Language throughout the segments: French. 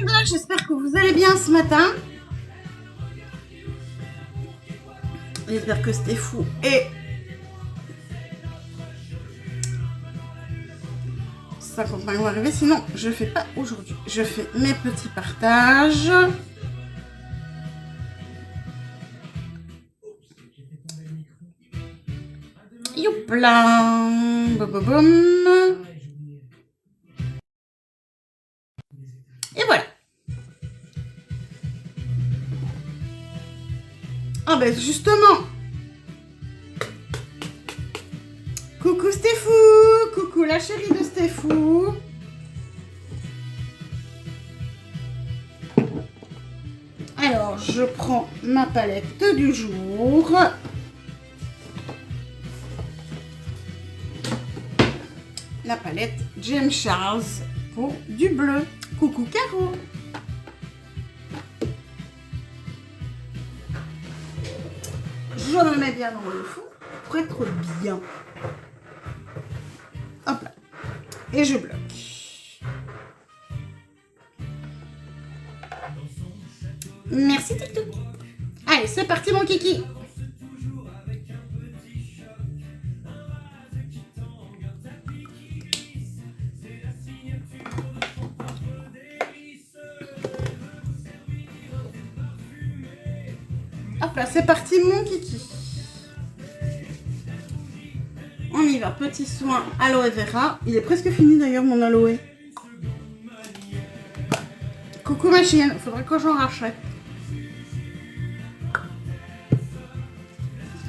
monde, j'espère que vous allez bien ce matin. J'espère que c'était fou et ça accompagne vont arriver, sinon je fais pas aujourd'hui. Je fais mes petits partages. Youpla, boum boum boum. Et voilà. Ah ben justement. Coucou Stéphou, coucou la chérie de Stéphou. Alors je prends ma palette du jour. La palette James Charles pour du bleu. Coucou Caro. Je me mets bien dans le fond pour être bien. Hop là. Et je bloque. Merci TikTok. Allez, c'est parti mon kiki. Hop là, c'est parti mon kiki. On y va, petit soin aloe vera. Il est presque fini d'ailleurs mon aloe. Coucou ma chienne, il faudrait que j'en rachète.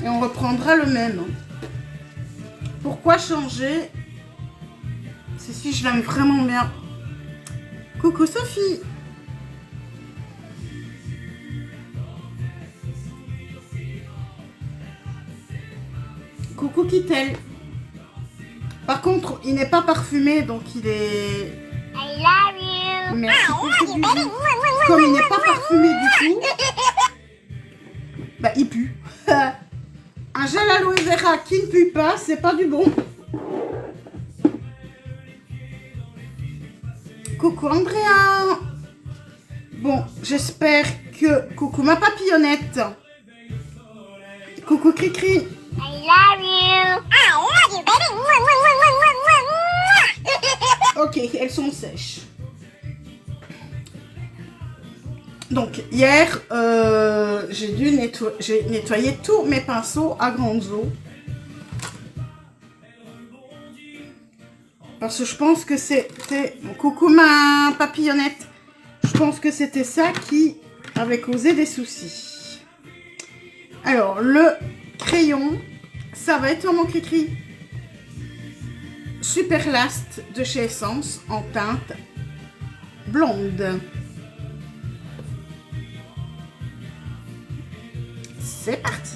Et on reprendra le même. Pourquoi changer? C'est si je l'aime vraiment bien. Coucou Sophie. Coucou Kittel. Par contre, il n'est pas parfumé, donc il est... I love you. Merci beaucoup du bisou. Comme il n'est pas parfumé du tout, bah il pue. Un gel aloe vera qui ne pue pas, c'est pas du bon. Coucou Andrea. Bon, j'espère que... Coucou ma papillonnette. Coucou Cricri. I love you. I love you, baby. Ok, elles sont sèches. Donc hier, j'ai nettoyé tous mes pinceaux à grande eau. Parce que je pense que c'était... Coucou ma papillonnette. Je pense que c'était ça qui avait causé des soucis. Alors, le crayon, ça va être mon cri-cri. Super Last de chez Essence en teinte blonde. C'est parti.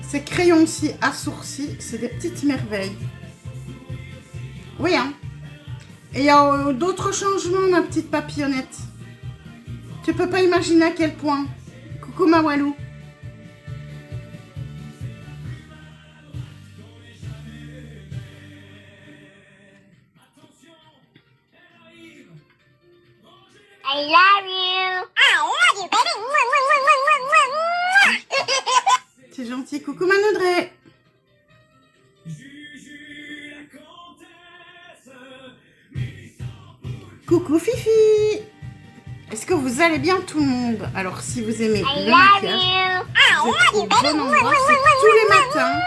Ces crayons-ci à sourcils, c'est des petites merveilles. Oui, hein. Et il y a d'autres changements, ma petite papillonnette. Tu peux pas imaginer à quel point. Coucou ma Walou. I love you. I love you, baby. C'est gentil. Coucou Manodré. Coucou Fifi. Est-ce que vous allez bien tout le monde? Alors si vous aimez I le love maquillage, you. vous êtes au bon endroit. C'est tous les matins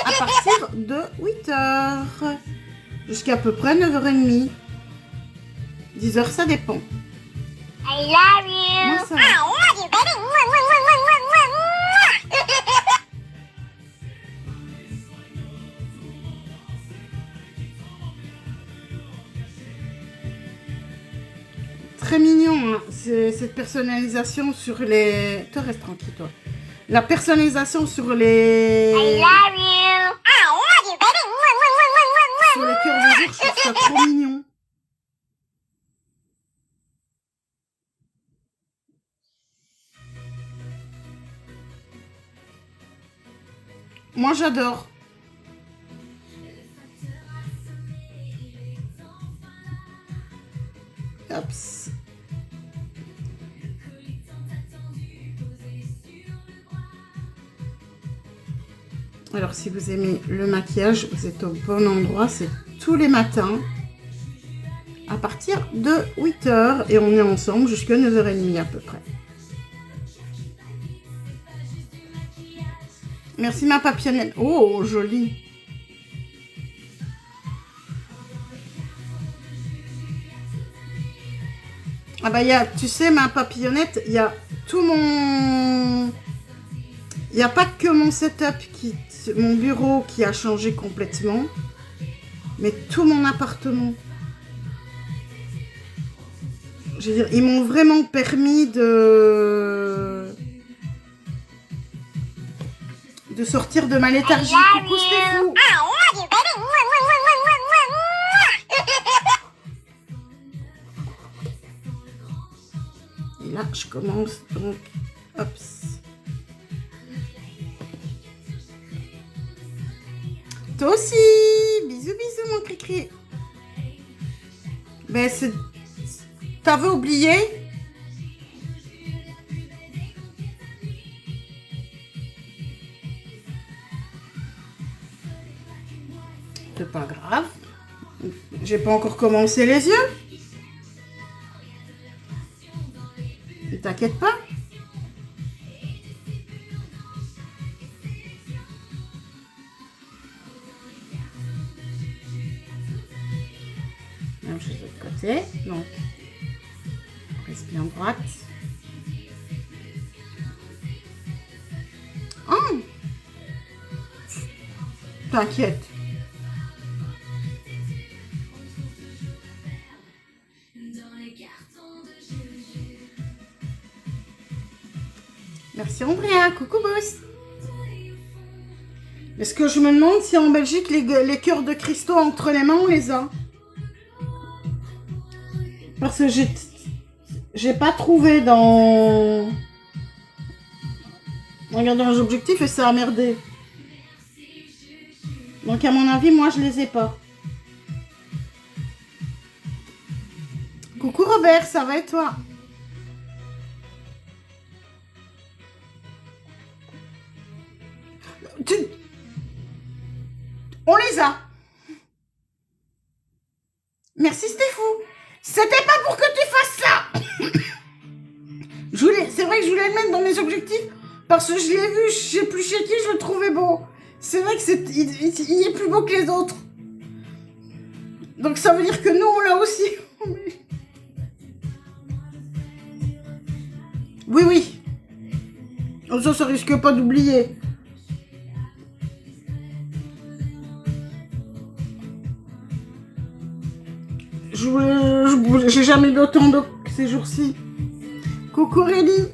à partir de 8h jusqu'à peu près 9h30. 10h ça dépend. I love you. Moi, ça va. I love you, baby. Très mignon, hein. Cette personnalisation sur les... Toi, reste tranquille, toi. La personnalisation sur les... I love you. I love you, baby. Sur les cœurs de jour, je trouve ça trop mignon. Moi, j'adore. Hop. Alors, si vous aimez le maquillage, vous êtes au bon endroit. C'est tous les matins à partir de 8 h et on est ensemble jusqu'à 9 h30 à peu près. Merci ma papillonnette. Oh, jolie. Ah bah, tu sais, ma papillonnette, il y a tout mon... Il n'y a pas que mon setup, mon bureau qui a changé complètement, mais tout mon appartement. Je veux dire, ils m'ont vraiment permis de sortir de ma léthargie. Coucou Stéphou. Et là, je commence donc, hop. Toi aussi. Bisous, bisous, mon cri-cri. Ben, c'est... T'avais oublié? C'est pas grave. J'ai pas encore commencé les yeux. Ne t'inquiète pas. Même chose de l'autre côté. Donc, reste bien droite. Oh! T'inquiète. Merci Andrea, coucou boss. Est-ce que je me demande si en Belgique les cœurs de cristaux entre les mains on les a? Parce que j'ai pas trouvé dans regardant les objectifs et ça a merdé. Donc à mon avis moi je les ai pas. Coucou Robert, ça va et toi? On les a. Merci Stéphou. C'était pas pour que tu fasses ça. C'est vrai que je voulais le mettre dans mes objectifs parce que je l'ai vu, je sais plus chez qui, je le trouvais beau. C'est vrai que il est plus beau que les autres. Donc ça veut dire que nous on l'a aussi. Oui, oui. Ça risque pas d'oublier. J'ai jamais eu autant d'eau que ces jours-ci. Coucou Réli.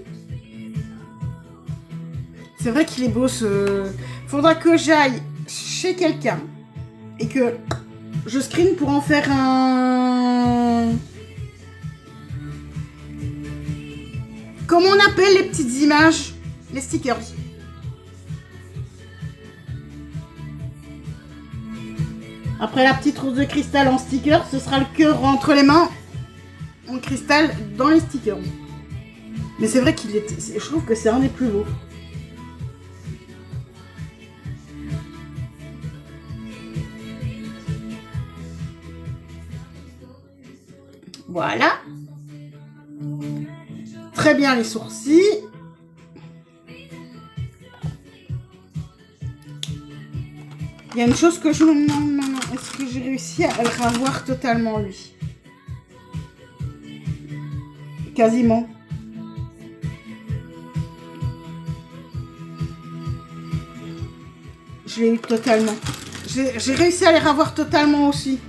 C'est vrai qu'il est beau ce... Faudra que j'aille chez quelqu'un et que je screen pour en faire un... Comment on appelle les petites images? Les stickers. Après la petite rose de cristal en sticker, ce sera le cœur entre les mains en cristal dans les stickers. Mais c'est vrai qu'il est... Je trouve que c'est un des plus beaux. Voilà. Très bien les sourcils. Il y a une chose que je me demande maintenant. Est-ce que j'ai réussi à le ravoir totalement, lui? Quasiment. Je l'ai eu totalement. J'ai réussi à les ravoir totalement aussi.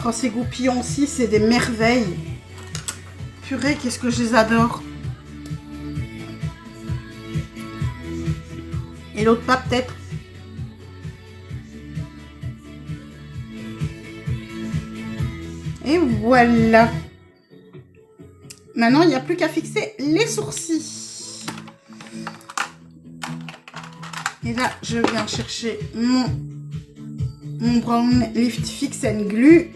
Oh, ces goupillons aussi, c'est des merveilles. Purée, qu'est-ce que je les adore. Et l'autre pas peut-être. Et voilà. Maintenant, il n'y a plus qu'à fixer les sourcils. Et là, je viens chercher mon Brown Lift Fix and Glue.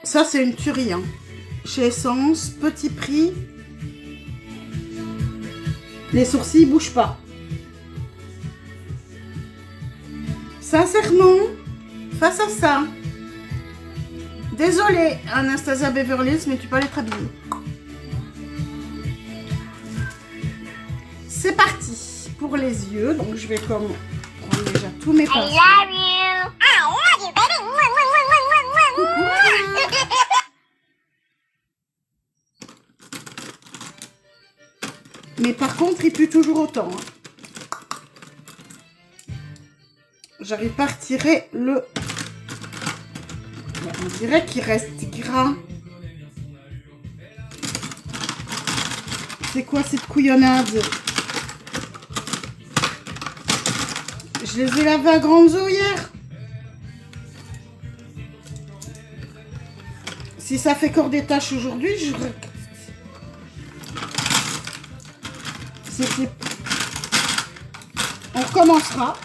Ça, c'est une tuerie. Hein. Chez Essence, petit prix. Les sourcils ne bougent pas. Sincèrement, face à ça, désolée Anastasia Beverly Hills, mais tu peux aller te habiller. C'est parti pour les yeux. Donc je vais comme prendre déjà tous mes pinceaux. I love you, baby. Mais par contre, il pue toujours autant. Hein. J'arrive pas à retirer le... Ouais, on dirait qu'il reste gras. C'est quoi cette couillonnade? Je les ai lavés à grande eau hier. Si ça fait encore des taches aujourd'hui, je... C'était... On recommencera.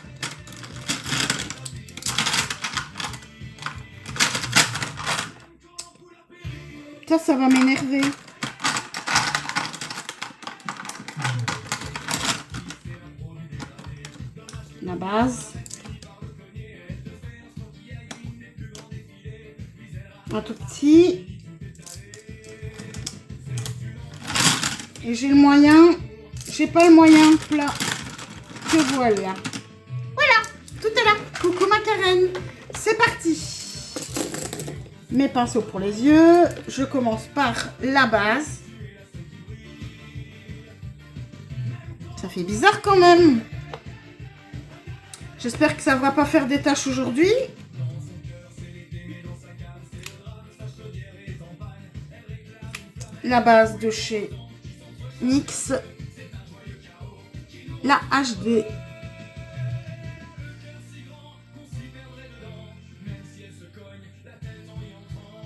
Ça va m'énerver. La base. Un tout petit. Et j'ai le moyen. J'ai pas le moyen plat. Que voilà. Voilà. Tout est là. Coucou ma Karen. C'est parti. Mes pinceaux pour les yeux. Je commence par la base. Ça fait bizarre quand même. J'espère que ça ne va pas faire des taches aujourd'hui. La base de chez NYX. La HD.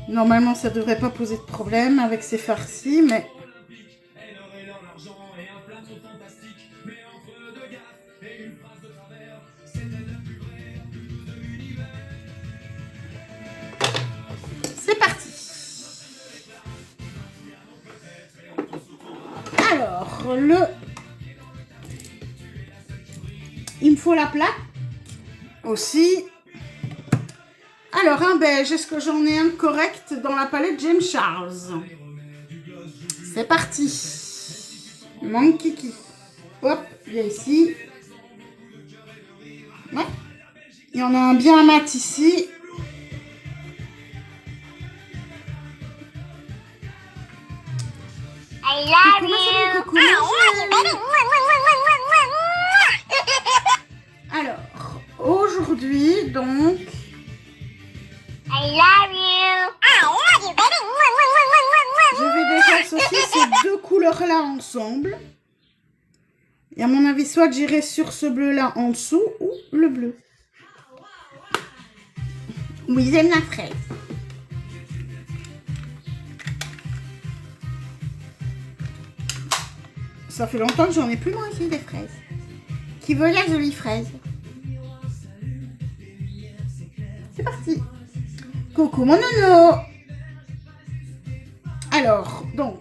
Normalement, ça devrait pas poser de problème avec ces farcis, mais... C'est parti. Alors, il me faut la plaque aussi. Alors, un beige, est-ce que j'en ai un correct dans la palette James Charles? C'est parti. Mon kiki. Hop, viens ici. Ouais. Il y en a un bien mat ici. I love you. Coucou, alors, aujourd'hui, donc... I love you, baby. Je vais déjà associer ces deux couleurs-là ensemble. Et à mon avis, soit j'irai sur ce bleu-là en dessous ou le bleu. Oui, j'aime la fraise. Ça fait longtemps que j'en ai plus moi ici des fraises. Qui veut la jolie fraise? C'est parti. Coucou mon nono. Alors, donc.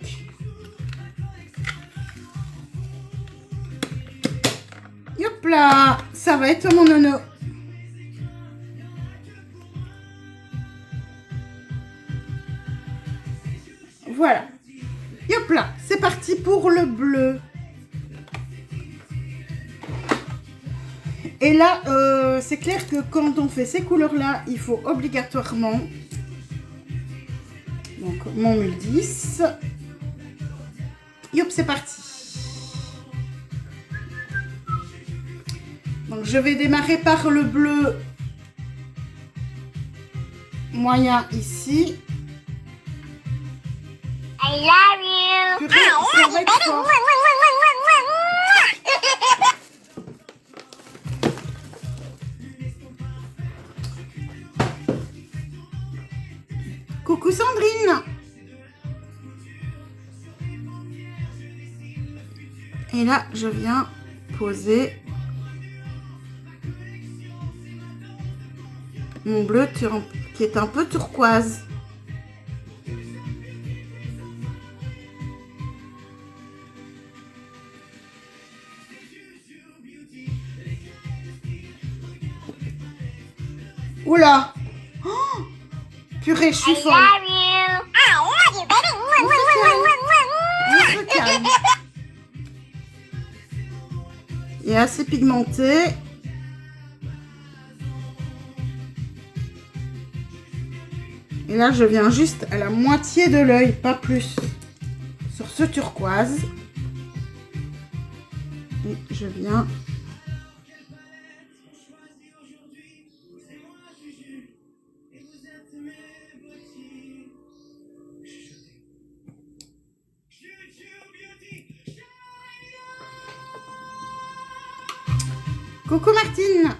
Hop là. Ça va être mon nono. Voilà. Hop là. C'est parti pour le bleu. Et là, c'est clair que quand on fait ces couleurs-là, il faut obligatoirement... Donc, mon mule 10. Yop, c'est parti. Donc, je vais démarrer par le bleu moyen ici. I love you. Purée, ça va être fort. Coucou Sandrine. Et là, je viens poser mon bleu qui est un peu turquoise. Oula! Oh, purée, je suis folle. On se calme. Il est assez pigmenté. Et là, je viens juste à la moitié de l'œil, pas plus, sur ce turquoise. Et je viens... Coucou Martine.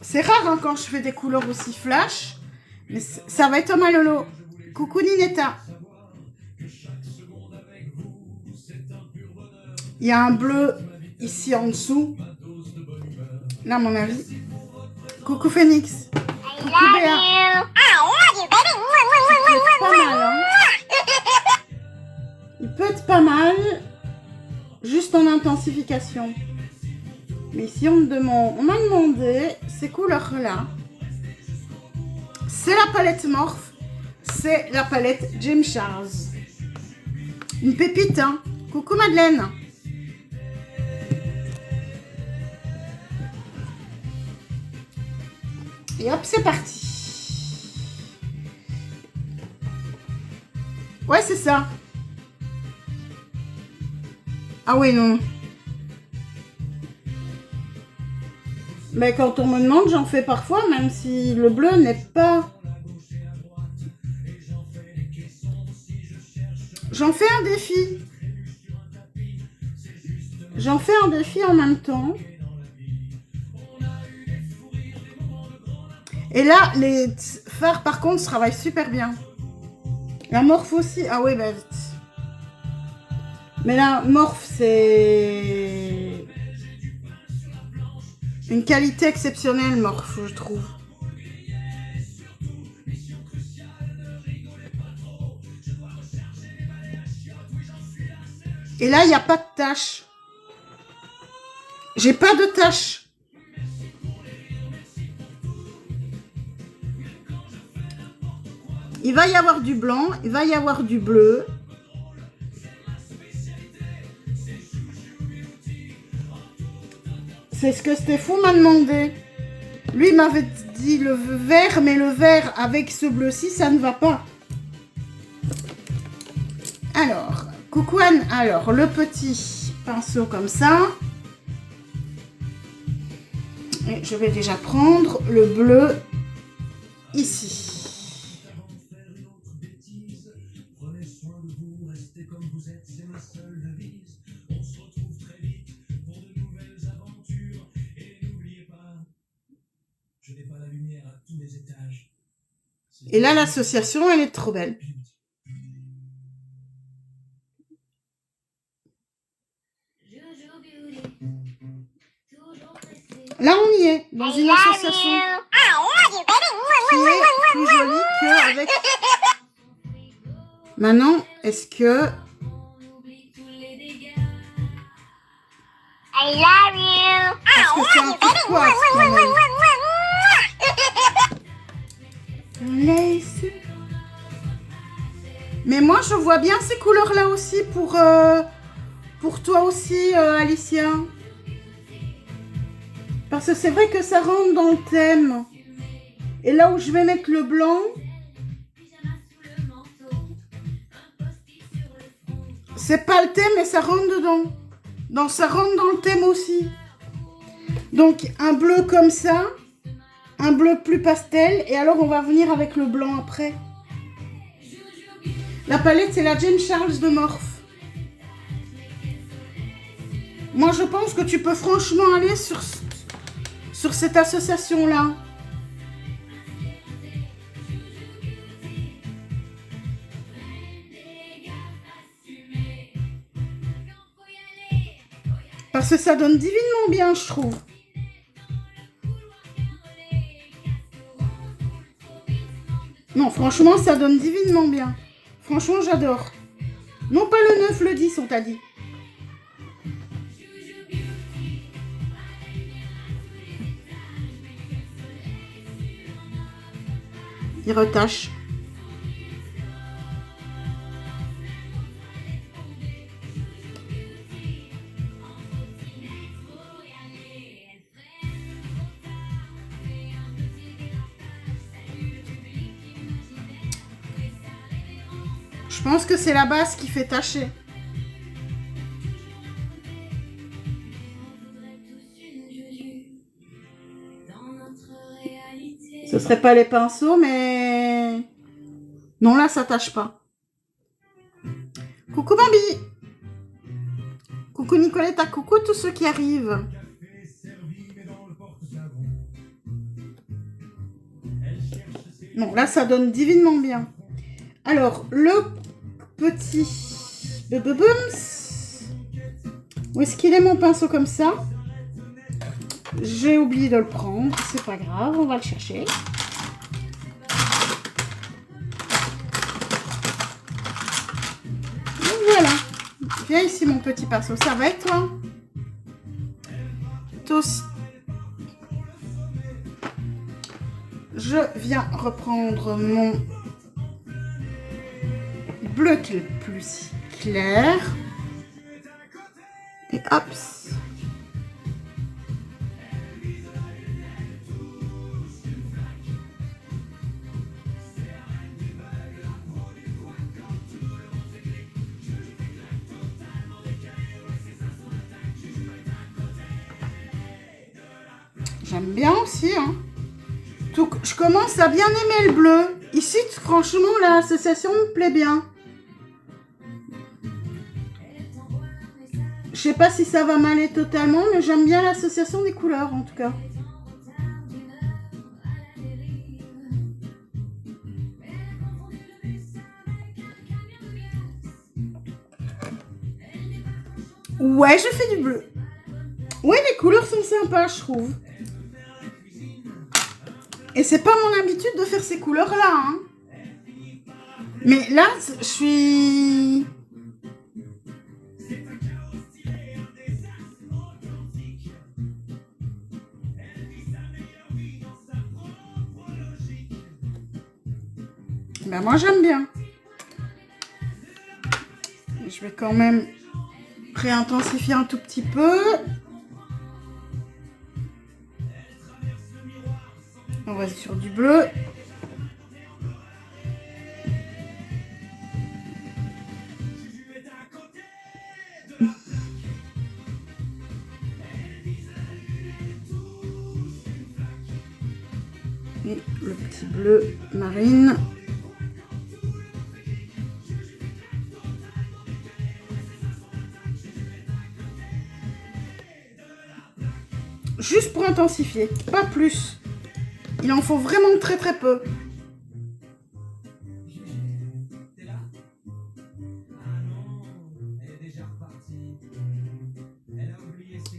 C'est rare hein, quand je fais des couleurs aussi flash, mais ça va être malolo. Coucou Ninetta. Il y a un bleu ici en dessous. Là, à mon avis. Coucou Phoenix. Coucou Béa. Pas mal, hein. Il peut être pas mal, juste en intensification. Mais ici, on m'a demandé ces couleurs-là. C'est la palette Morphe, c'est la palette Jim Charles. Une pépite, hein. Coucou Madeleine. Et hop, c'est parti. Ouais, c'est ça. Ah oui, non. Mais quand on me demande, j'en fais parfois, même si le bleu n'est pas... J'en fais un défi. J'en fais un défi en même temps. Et là, les fards, par contre, travaillent super bien. La Morphe aussi. Ah oui, bah... Mais la Morphe, c'est... une qualité exceptionnelle, Morphe, je trouve. Et là, il n'y a pas de tache. J'ai pas de tache. Il va y avoir du blanc, il va y avoir du bleu. C'est ce que Stéphane m'a demandé. Lui, il m'avait dit le vert, mais le vert avec ce bleu-ci, ça ne va pas. Alors, coucou Anne. Alors, le petit pinceau comme ça. Et je vais déjà prendre le bleu ici. Et là, l'association, elle est trop belle. Là, on y est, dans une association qui est plus jolie qu'avec... Maintenant, est-ce que... I love you. Parce que c'est un turquoise quand même. Lace. Mais moi, je vois bien ces couleurs-là aussi pour toi aussi, Alicia. Parce que c'est vrai que ça rentre dans le thème. Et là où je vais mettre le blanc, c'est pas le thème, mais ça rentre dedans. Donc ça rentre dans le thème aussi. Donc un bleu comme ça, un bleu plus pastel, et alors on va venir avec le blanc après. La palette, c'est la Jane Charles de Morphe. Moi, je pense que tu peux franchement aller sur cette association-là. Parce que ça donne divinement bien, je trouve. Non, franchement, ça donne divinement bien. Franchement, j'adore. Non, pas le 9, le 10, on t'a dit. Il retache. Je pense que c'est la base qui fait tacher. Ce serait pas les pinceaux, mais... Non, là, ça tâche pas. Coucou Bambi. Coucou Nicoletta, coucou tous ceux qui arrivent. Non, là, ça donne divinement bien. Alors, le petit... Où est-ce qu'il est mon pinceau comme ça? J'ai oublié de le prendre, c'est pas grave, on va le chercher. Donc voilà. Viens ici mon petit pinceau, ça va et toi? Toi aussi. Je viens reprendre mon bleu qui est le plus clair. Et hop. J'aime bien aussi, hein. Donc, je commence à bien aimer le bleu. Ici, franchement, l'association me plaît bien. Je sais pas si ça va m'aller totalement, mais j'aime bien l'association des couleurs, en tout cas. Ouais, je fais du bleu. Ouais, les couleurs sont sympas, je trouve. Et c'est pas mon habitude de faire ces couleurs-là, hein. Mais là, je suis... Ben moi, j'aime bien. Je vais quand même réintensifier un tout petit peu. On va sur du bleu. Et le petit bleu marine. Juste pour intensifier, pas plus. Il en faut vraiment très très peu.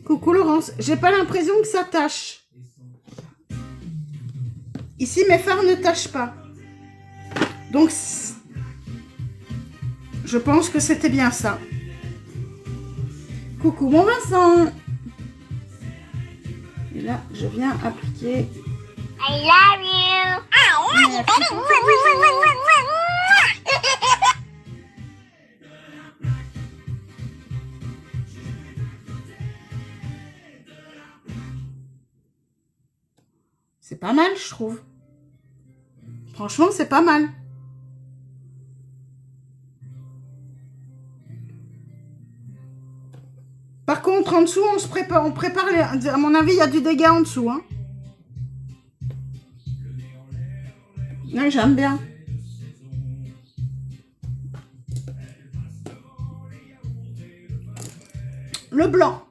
Coucou Laurence, j'ai pas l'impression que ça tâche. Ici mes fards ne tâchent pas. Donc je pense que c'était bien ça. Coucou mon Vincent. Et là je viens appliquer. I love you. I love you, baby. C'est pas mal, je trouve. Franchement, c'est pas mal. Par contre, en dessous, on prépare les... À mon avis, il y a du dégât en dessous, hein. Ouais, j'aime bien. Le blanc.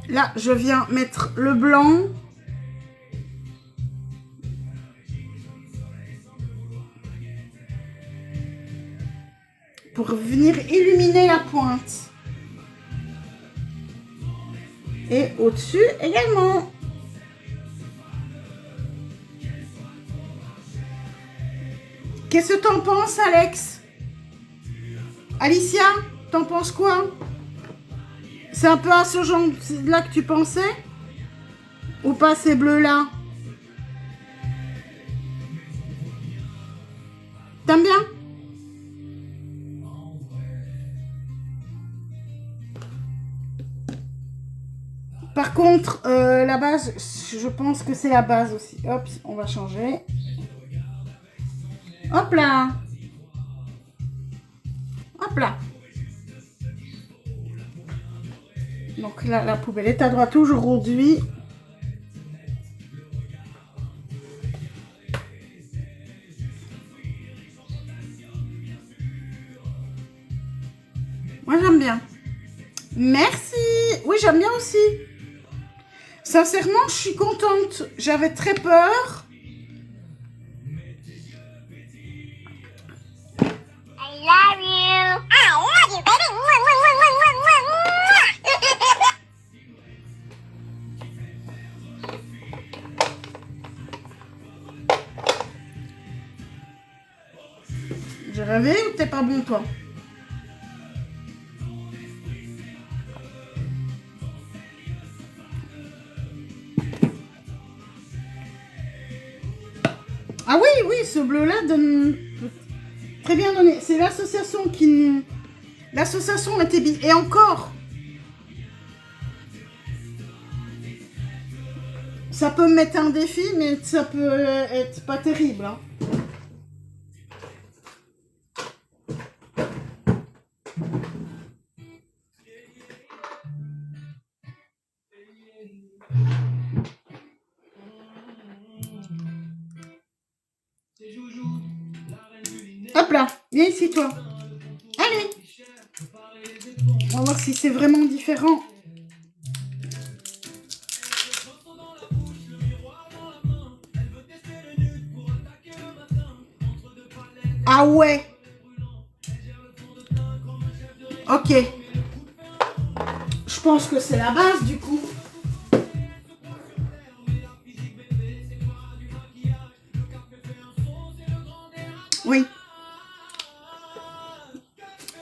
Là, je viens mettre le blanc. pour venir illuminer la pointe. Et au-dessus également. Qu'est-ce que t'en penses, Alex? Alicia, t'en penses quoi? C'est un peu à ce genre-là que tu pensais? Ou pas ces bleus-là? T'aimes bien? Par contre, la base, je pense que c'est la base aussi. Hop, on va changer. Hop là. Hop là. Donc là, la poubelle est à droite aujourd'hui. Moi, j'aime bien. Merci. Oui, j'aime bien aussi. Sincèrement, je suis contente. J'avais très peur. I love you, baby. Mwah, mwah, mwah, mwah, mwah, mwah. J'ai rêvé ou t'es pas bon, toi? Ah oui, oui, ce bleu-là donne... Très bien donné. C'est l'association qui... L'association était bien. Et encore, ça peut me mettre un défi, mais ça peut être pas terrible. Hein. Hop là, viens ici toi. Allez. On va voir si c'est vraiment différent. Ah ouais. Ok. Je pense que c'est la base du coup. Oui.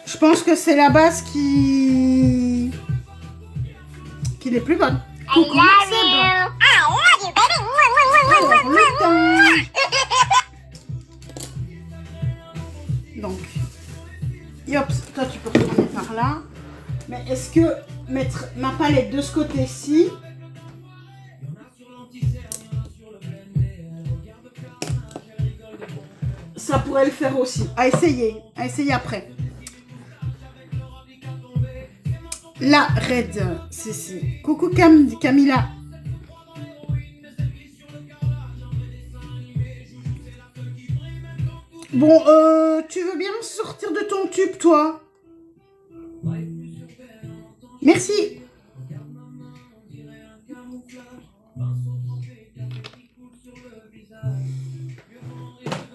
Je pense que c'est la base qui est plus bonne. I love you. I love you, baby. Mwah, mwah, mwah, mwah, Alors, mwah, le mwah. temps. Donc, hop, toi tu peux retourner par là. Mais est-ce que mettre ma palette de ce côté-ci, ça pourrait le faire aussi. À essayer après. La Red, c'est coucou Camilla. Bon, tu veux bien sortir de ton tube, toi? Merci.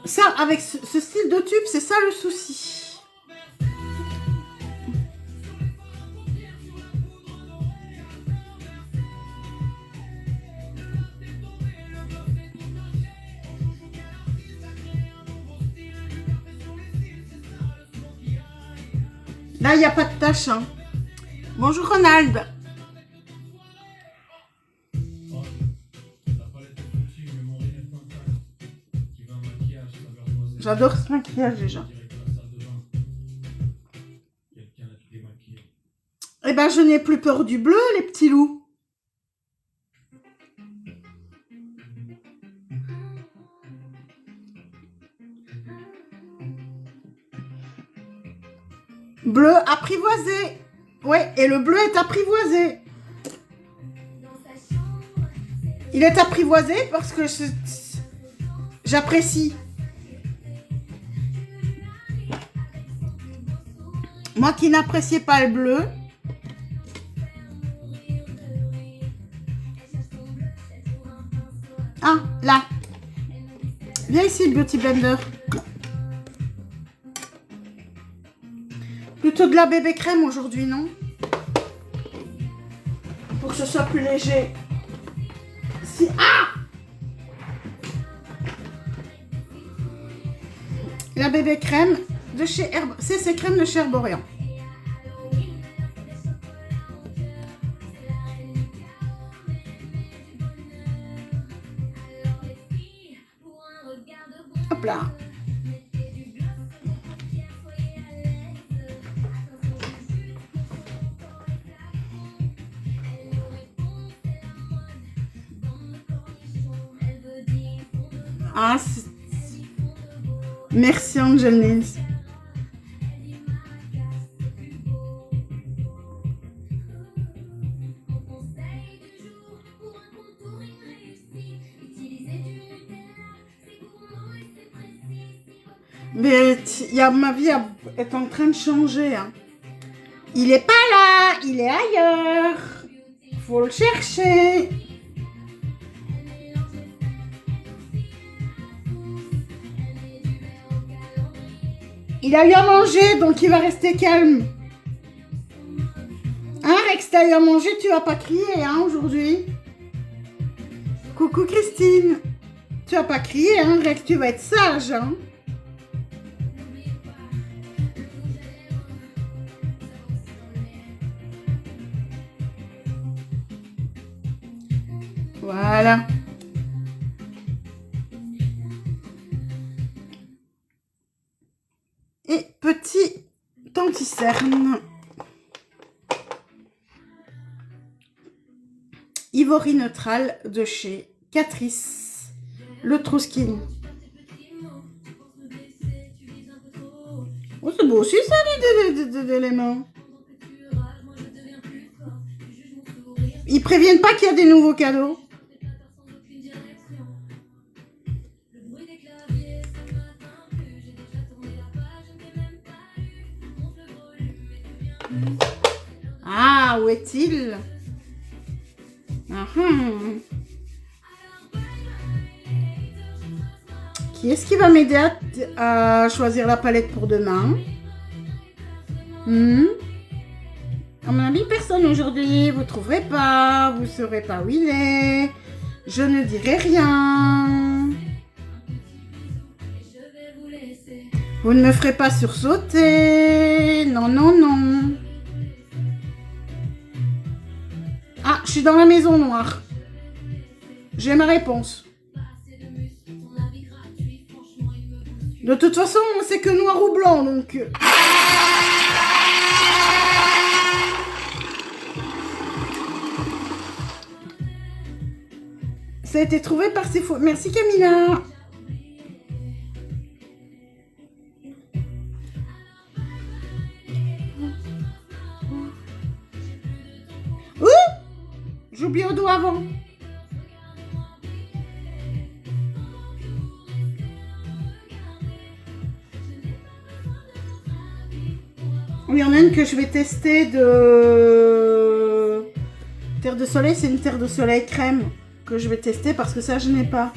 Ça, avec ce style de tube, c'est ça le souci. Là, il n'y a pas de tache. Hein. Bonjour Ronald. J'adore ce maquillage déjà. Eh ben, je n'ai plus peur du bleu, les petits loups. Bleu apprivoisé. Ouais, et le bleu est apprivoisé. Il est apprivoisé parce que j'apprécie. Moi qui n'appréciais pas le bleu. Ah, là. Viens ici, Beauty Blender. plutôt de la bébé crème aujourd'hui, non? Pour que ce soit plus léger. Si... Ah! La bébé crème de chez Herbe... C'est crème de chez Herborian. Hop là. Ah, merci Angelines. Mais ma vie est en train de changer. Hein. Il est pas là, il est ailleurs. Faut le chercher. Il a eu à manger, donc il va rester calme. Hein, Rex, t'as eu à manger, tu vas pas crier hein, aujourd'hui. Coucou Christine. Tu vas pas crier, hein, Rex, tu vas être sage. Hein. Voilà. Et petit anti-cerne. Ivory neutral de chez Catrice. Le True Skin. Oh, c'est beau aussi ça, les mains. Ils préviennent pas qu'il y a des nouveaux cadeaux. Ah, où est-il? Qui est-ce qui va m'aider à choisir la palette pour demain? À mon avis, personne aujourd'hui. Vous ne trouverez pas. Vous ne saurez pas où il est. Je ne dirai rien. Vous ne me ferez pas sursauter. Non, non, non. Ah, je suis dans la maison noire. J'ai ma réponse. De toute façon, c'est que noir ou blanc, donc... Ça a été trouvé par ses faux... Merci Camilla. Ouh! J'ai oublié au dos avant. Il y en a une que je vais tester de terre de soleil. C'est une terre de soleil crème que je vais tester parce que ça, je n'ai pas.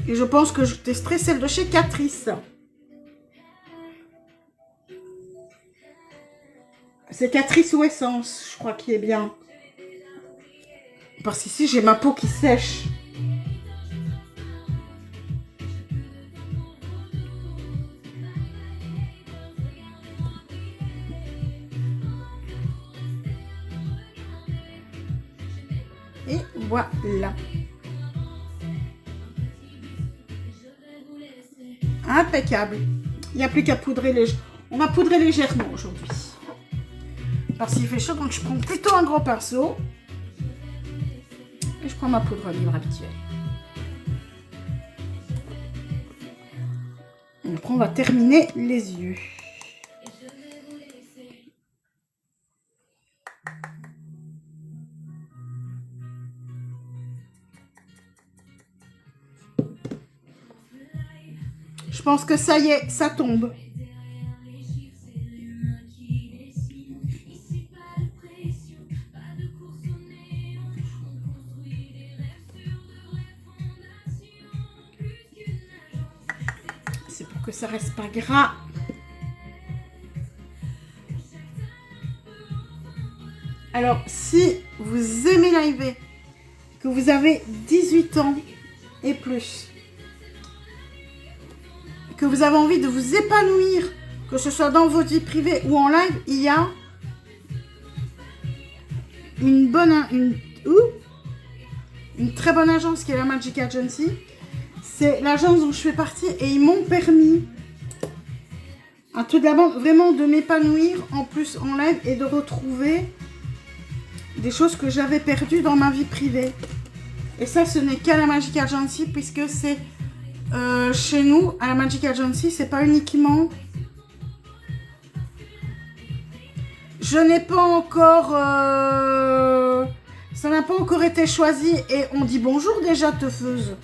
Et je pense que je testerai celle de chez Catrice. C'est Catrice ou Essence, je crois qu'il est bien. Parce qu'ici, j'ai ma peau qui sèche. Et voilà. Impeccable. Il n'y a plus qu'à poudrer légèrement. On va poudrer légèrement aujourd'hui. Parce qu'il fait chaud, donc je prends plutôt un gros pinceau. Et je prends ma poudre libre habituelle. Et après, on va terminer les yeux. Je pense que ça y est, ça tombe. C'est pour que ça reste pas gras. Alors, si vous aimez l'AIV, que vous avez 18 ans et plus, que vous avez envie de vous épanouir, que ce soit dans votre vie privée ou en live, il y a une très bonne agence qui est la Magic Agency. C'est l'agence dont je fais partie et ils m'ont permis à tout d'abord vraiment de m'épanouir en plus en live et de retrouver des choses que j'avais perdues dans ma vie privée. Et ça, ce n'est qu'à la Magic Agency puisque c'est chez nous, à la Magic Agency, c'est pas uniquement... Je n'ai pas encore... Ça n'a pas encore été choisi et on dit bonjour déjà, teufeuse.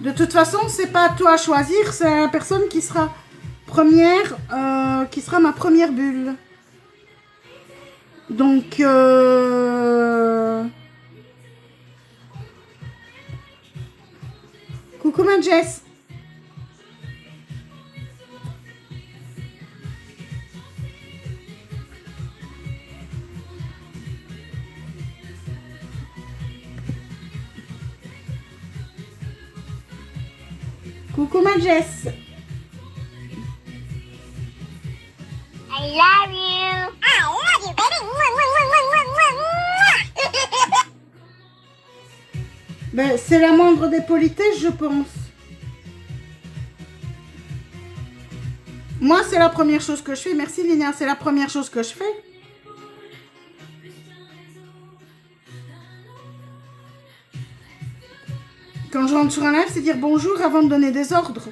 De toute façon, c'est pas à toi à choisir, c'est la personne qui sera première, qui sera ma première bulle. Donc, coucou ma Jess. Coucou ma Jess. I love you. I love you, baby. Ben, c'est la moindre des politesses, je pense. Moi, c'est la première chose que je fais. Merci Lina, c'est la première chose que je fais. Quand je rentre sur un live, c'est dire bonjour avant de donner des ordres.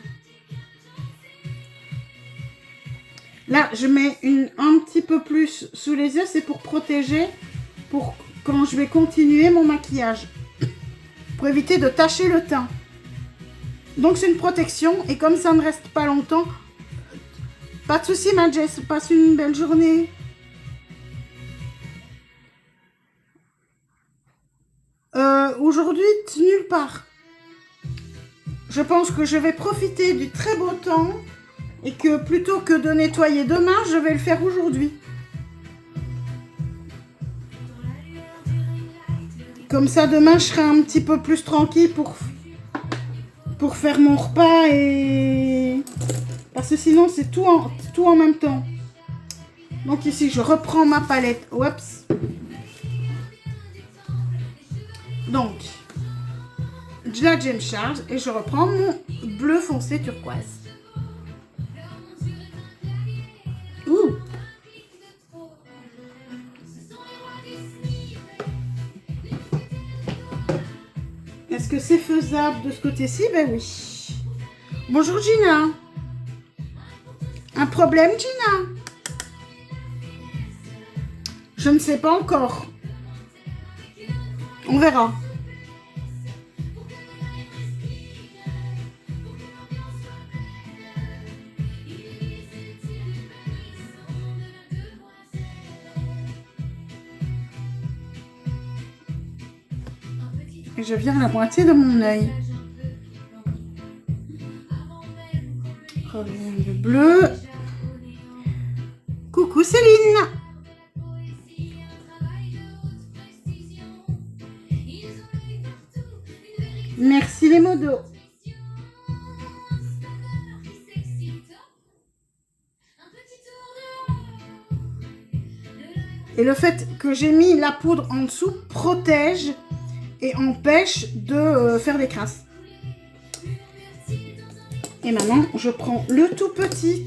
Là, je mets un petit peu plus sous les yeux, c'est pour protéger, pour quand je vais continuer mon maquillage. Pour éviter de tacher le teint. Donc c'est une protection, et comme ça ne reste pas longtemps, pas de souci ma Jess, passe une belle journée. Aujourd'hui, nulle part. Je pense que je vais profiter du très beau temps et que plutôt que de nettoyer demain, je vais le faire aujourd'hui. Comme ça, demain, je serai un petit peu plus tranquille pour faire mon repas et... Parce que sinon, c'est tout en même temps. Donc ici, je reprends ma palette. Oups. Donc, la Gem Charge et je reprends mon bleu foncé turquoise. Ouh. Est-ce que c'est faisable de ce côté-ci? Ben oui. Bonjour Gina. Un problème Gina? Je ne sais pas encore. On verra. Et je viens à la moitié de mon œil. Reviens le bleu. Coucou Céline. Merci les modos. Et le fait que j'ai mis la poudre en dessous protège et empêche de faire des crasses. Et maintenant, je prends le tout petit.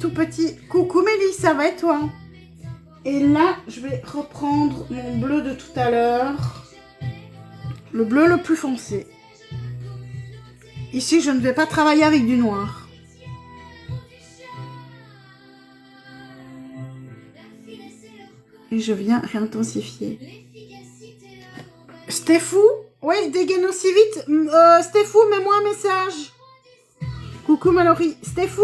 Coucou Mélie, ça va et toi? Et là, je vais reprendre mon bleu de tout à l'heure. Le bleu le plus foncé. Ici, je ne vais pas travailler avec du noir. Et je viens réintensifier. Stéphou? Oui, dégaine aussi vite. Stéphou, mets-moi un message. Coucou Mallory. Stéphou?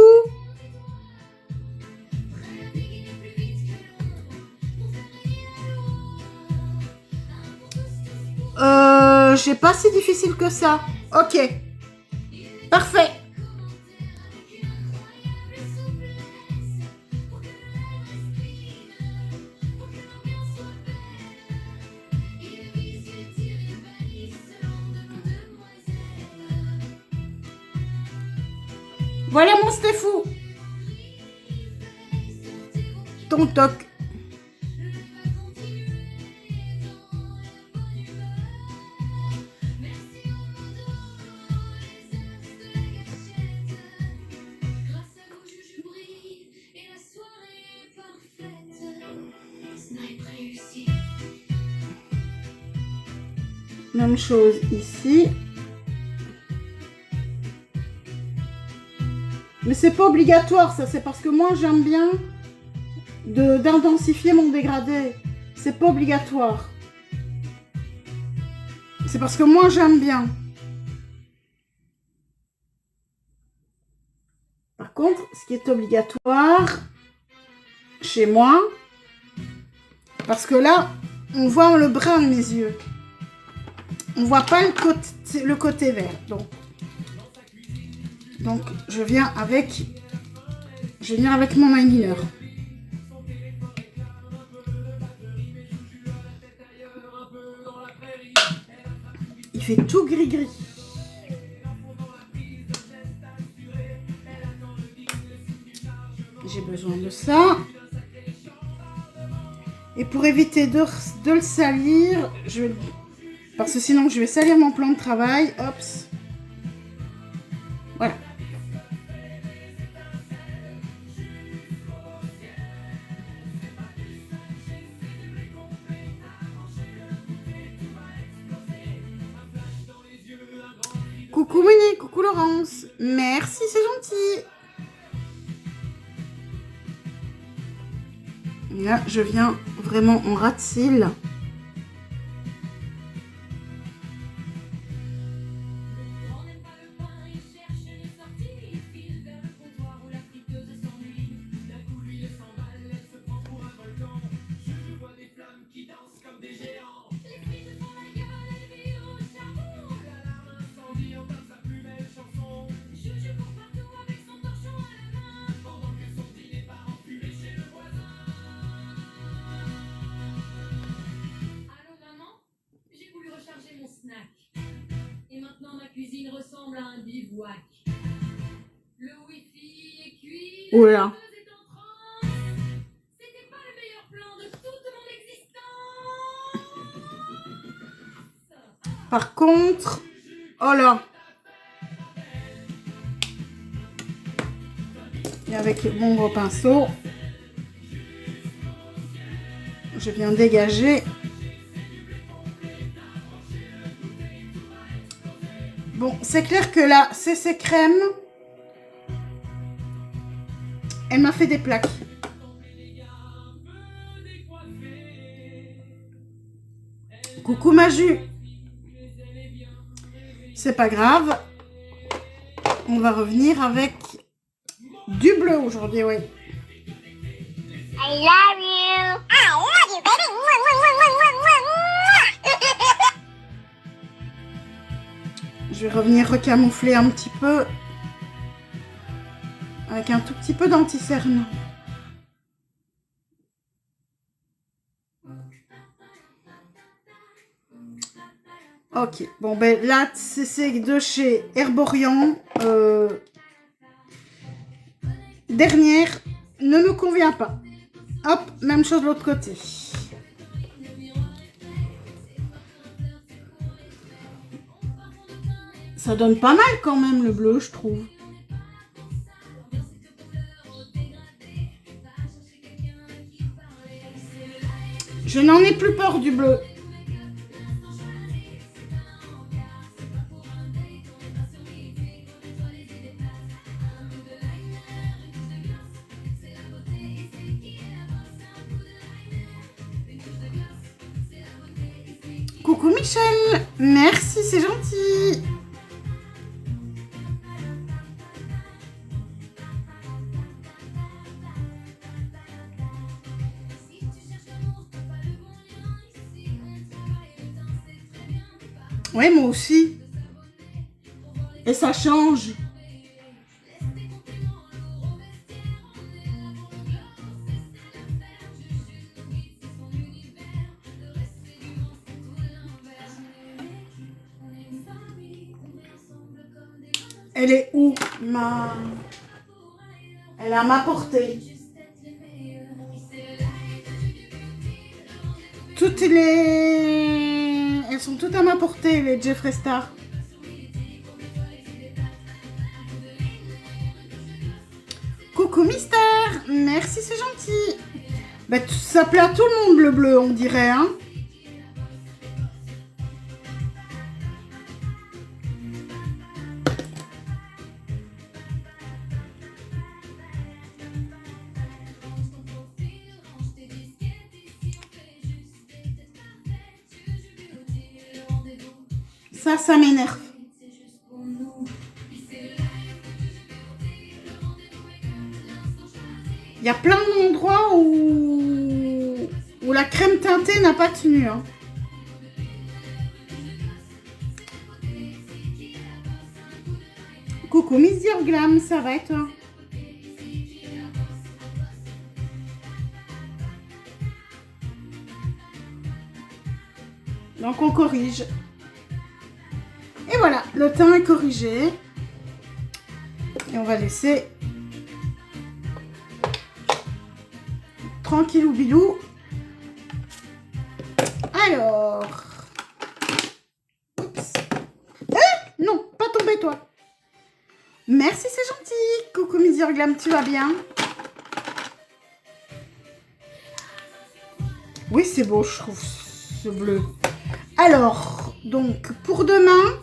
J'ai pas si difficile que ça. Ok. Parfait. Voilà mon Stéphou. Ton toc. Même chose ici. Mais c'est pas obligatoire, ça. C'est parce que moi, j'aime bien d'intensifier mon dégradé. C'est pas obligatoire. C'est parce que moi, j'aime bien. Par contre, ce qui est obligatoire chez moi, parce que là, on voit le brun de mes yeux. On voit pas le côté vert. Donc je viens avec mon eyeliner. Il fait tout gris-gris. J'ai besoin de ça. Et pour éviter de le salir, parce que sinon je vais salir mon plan de travail. Hop. Voilà. Coucou Monique, coucou Laurence. Merci, c'est gentil. Et là, je viens vraiment en ras de cils. Et maintenant ma cuisine ressemble à un bivouac. Le wifi est cuit. Oula. C'était pas le meilleur plan de toute mon existence. Par contre, oh là. Et avec mon gros pinceau, je viens dégager. Bon, c'est clair que là, CC Crème, elle m'a fait des plaques. Coucou Maju. C'est pas grave. On va revenir avec du bleu aujourd'hui, oui. I love you. I love you, baby. Je vais revenir recamoufler un petit peu avec un tout petit peu d'anti-cerne. Ok, bon ben là c'est de chez Herborian. Dernière ne me convient pas. Hop, même chose de l'autre côté. Ça donne pas mal quand même le bleu, je trouve. Je n'en ai plus peur du bleu. Coucou Michel, merci, c'est gentil. Ouais, moi aussi. Et ça change. Elle est où, ma... Elle est à ma portée. Toutes les... Elles sont toutes à ma portée, les Jeffree Star. Coucou Mister, merci, c'est gentil. Bah, ça plaît à tout le monde, le bleu, on dirait, hein. Ça m'énerve. Il y a plein d'endroits où la crème teintée n'a pas tenu. Hein. Coucou Miss Dior Glam, ça va et toi? Donc on corrige. Et voilà, le teint est corrigé. Et on va laisser tranquillou bilou. Alors. Oups. Non, pas tomber toi. Merci, c'est gentil. Coucou Miss Dior Glam, tu vas bien? Oui, c'est beau, je trouve, ce bleu. Alors, donc, pour demain,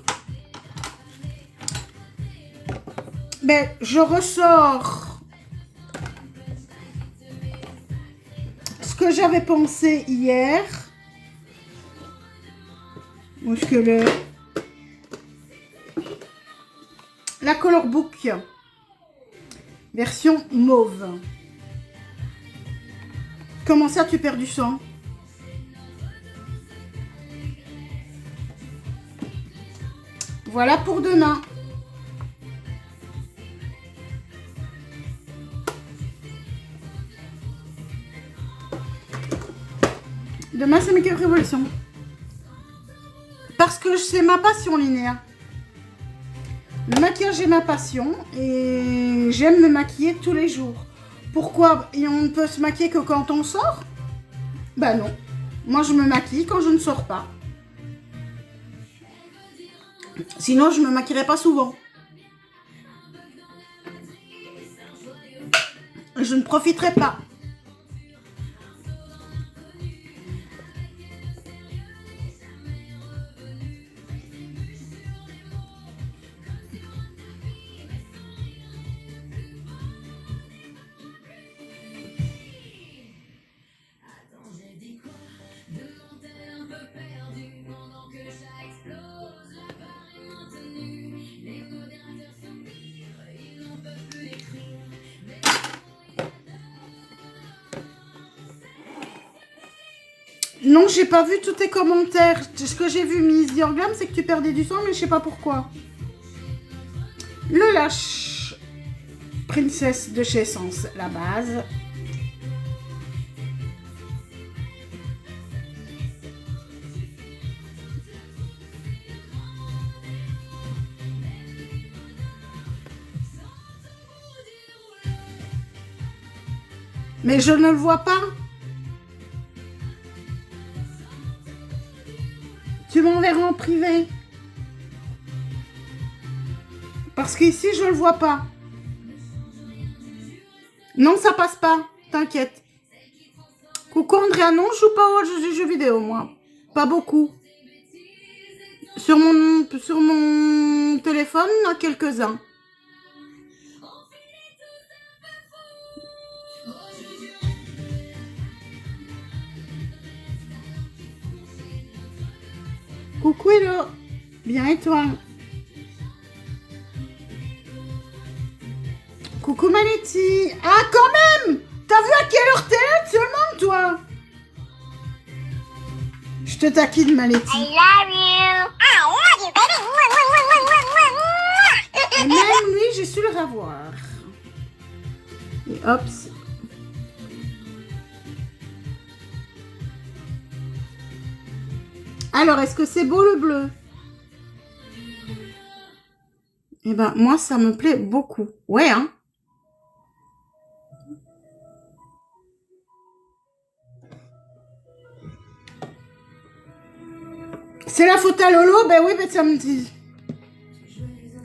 ben, je ressors ce que j'avais pensé hier. Où est-ce que la Color Book version mauve. Comment ça, tu perds du sang? Voilà pour demain. Demain, c'est Make-up Révolution. Parce que c'est ma passion, Linéa. Le maquillage est ma passion et j'aime me maquiller tous les jours. Pourquoi? Et on ne peut se maquiller que quand on sort? Bah non. Moi, je me maquille quand je ne sors pas. Sinon, je ne me maquillerai pas souvent. Je ne profiterai pas. Non, j'ai pas vu tous tes commentaires. Ce que j'ai vu, Miss Dior Glam, c'est que tu perdais du sang, mais je sais pas pourquoi. Le Lash Princess de chez Essence, la base. Mais je ne le vois pas. Tu m'enverras en privé. Parce qu'ici, je ne le vois pas. Non, ça passe pas. T'inquiète. Coucou Andrea. Non, je joue pas aux jeux vidéo, moi. Pas beaucoup. Sur mon téléphone, il y en a quelques-uns. Coucou Hello. Bien et toi? Coucou Maletti. Ah, quand même! T'as vu à quelle heure t'es là seulement, toi? Je te taquine, Maletti. I love you. I love you, baby. Et même lui, j'ai su le revoir. Et hop. Alors, est-ce que c'est beau le bleu? Eh ben, moi, ça me plaît beaucoup. Ouais, hein. C'est la faute à Lolo? Ben oui, ben ça me dit.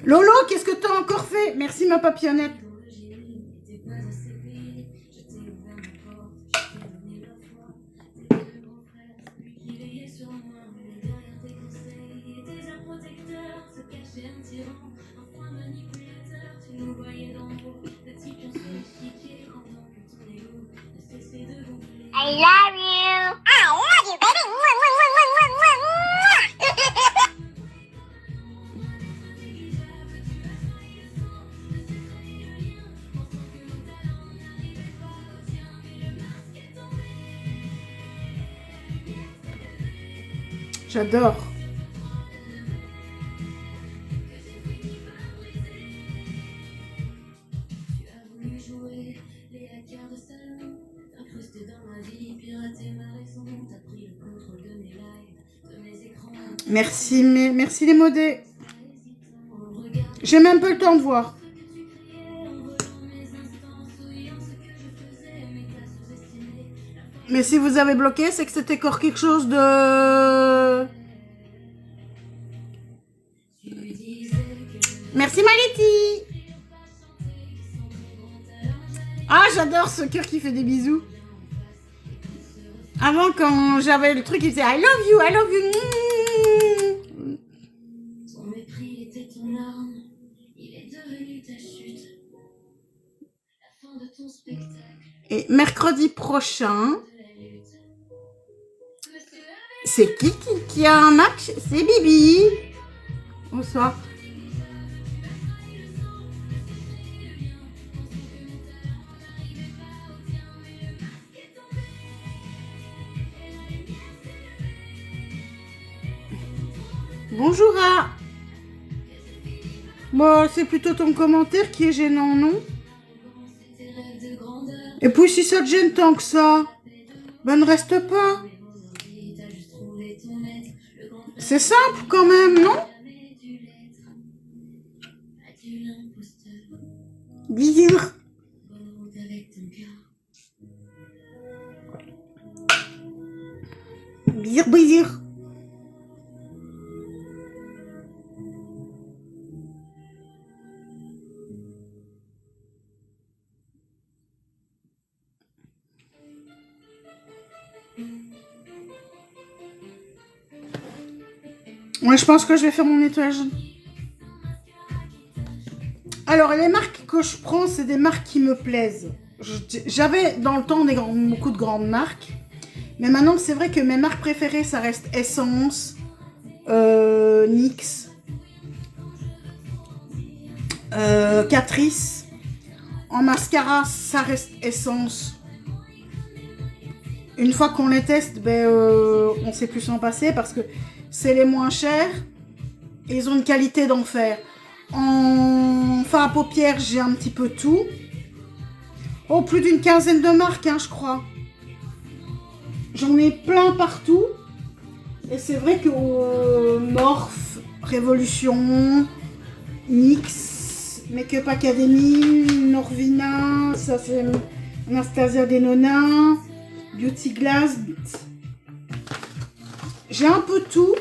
Lolo, qu'est-ce que t'as encore fait? Merci, ma papillonnette. I love you. I love you, baby. Mwah, mwah, mwah, mwah, mwah, mwah. J'adore. Merci, merci les modés. J'ai même pas le temps de voir. Mais si vous avez bloqué, c'est que c'était encore quelque chose de... Merci Maliti. Ah, j'adore ce cœur qui fait des bisous. Avant, quand j'avais le truc, il disait I love you, I love you. Son mépris était ton arme, il est devenu ta chute. La fin de ton spectacle. Et mercredi prochain, c'est qui a un match? C'est Bibi. Bonsoir. Bonjour à... Bon, c'est plutôt ton commentaire qui est gênant, non? Et puis si ça te gêne tant que ça, ben ne reste pas. C'est simple quand même, non? Bisous. Bisous, bisous. Ouais, je pense que je vais faire mon nettoyage. Alors, les marques que je prends, c'est des marques qui me plaisent. J'avais dans le temps beaucoup de grandes marques. Mais maintenant, c'est vrai que mes marques préférées, ça reste Essence, NYX, Catrice. En mascara, ça reste Essence. Une fois qu'on les teste, ben, on sait plus s'en passer parce que c'est les moins chers et ils ont une qualité d'enfer. En fard à paupières, j'ai un petit peu tout. Oh, plus d'une quinzaine de marques, hein, je crois. J'en ai plein partout. Et c'est vrai que Morphe, Révolution, NYX, Make Up Academy, Norvina, ça c'est Anastasia Denona, Beauty Glass. J'ai un peu tout.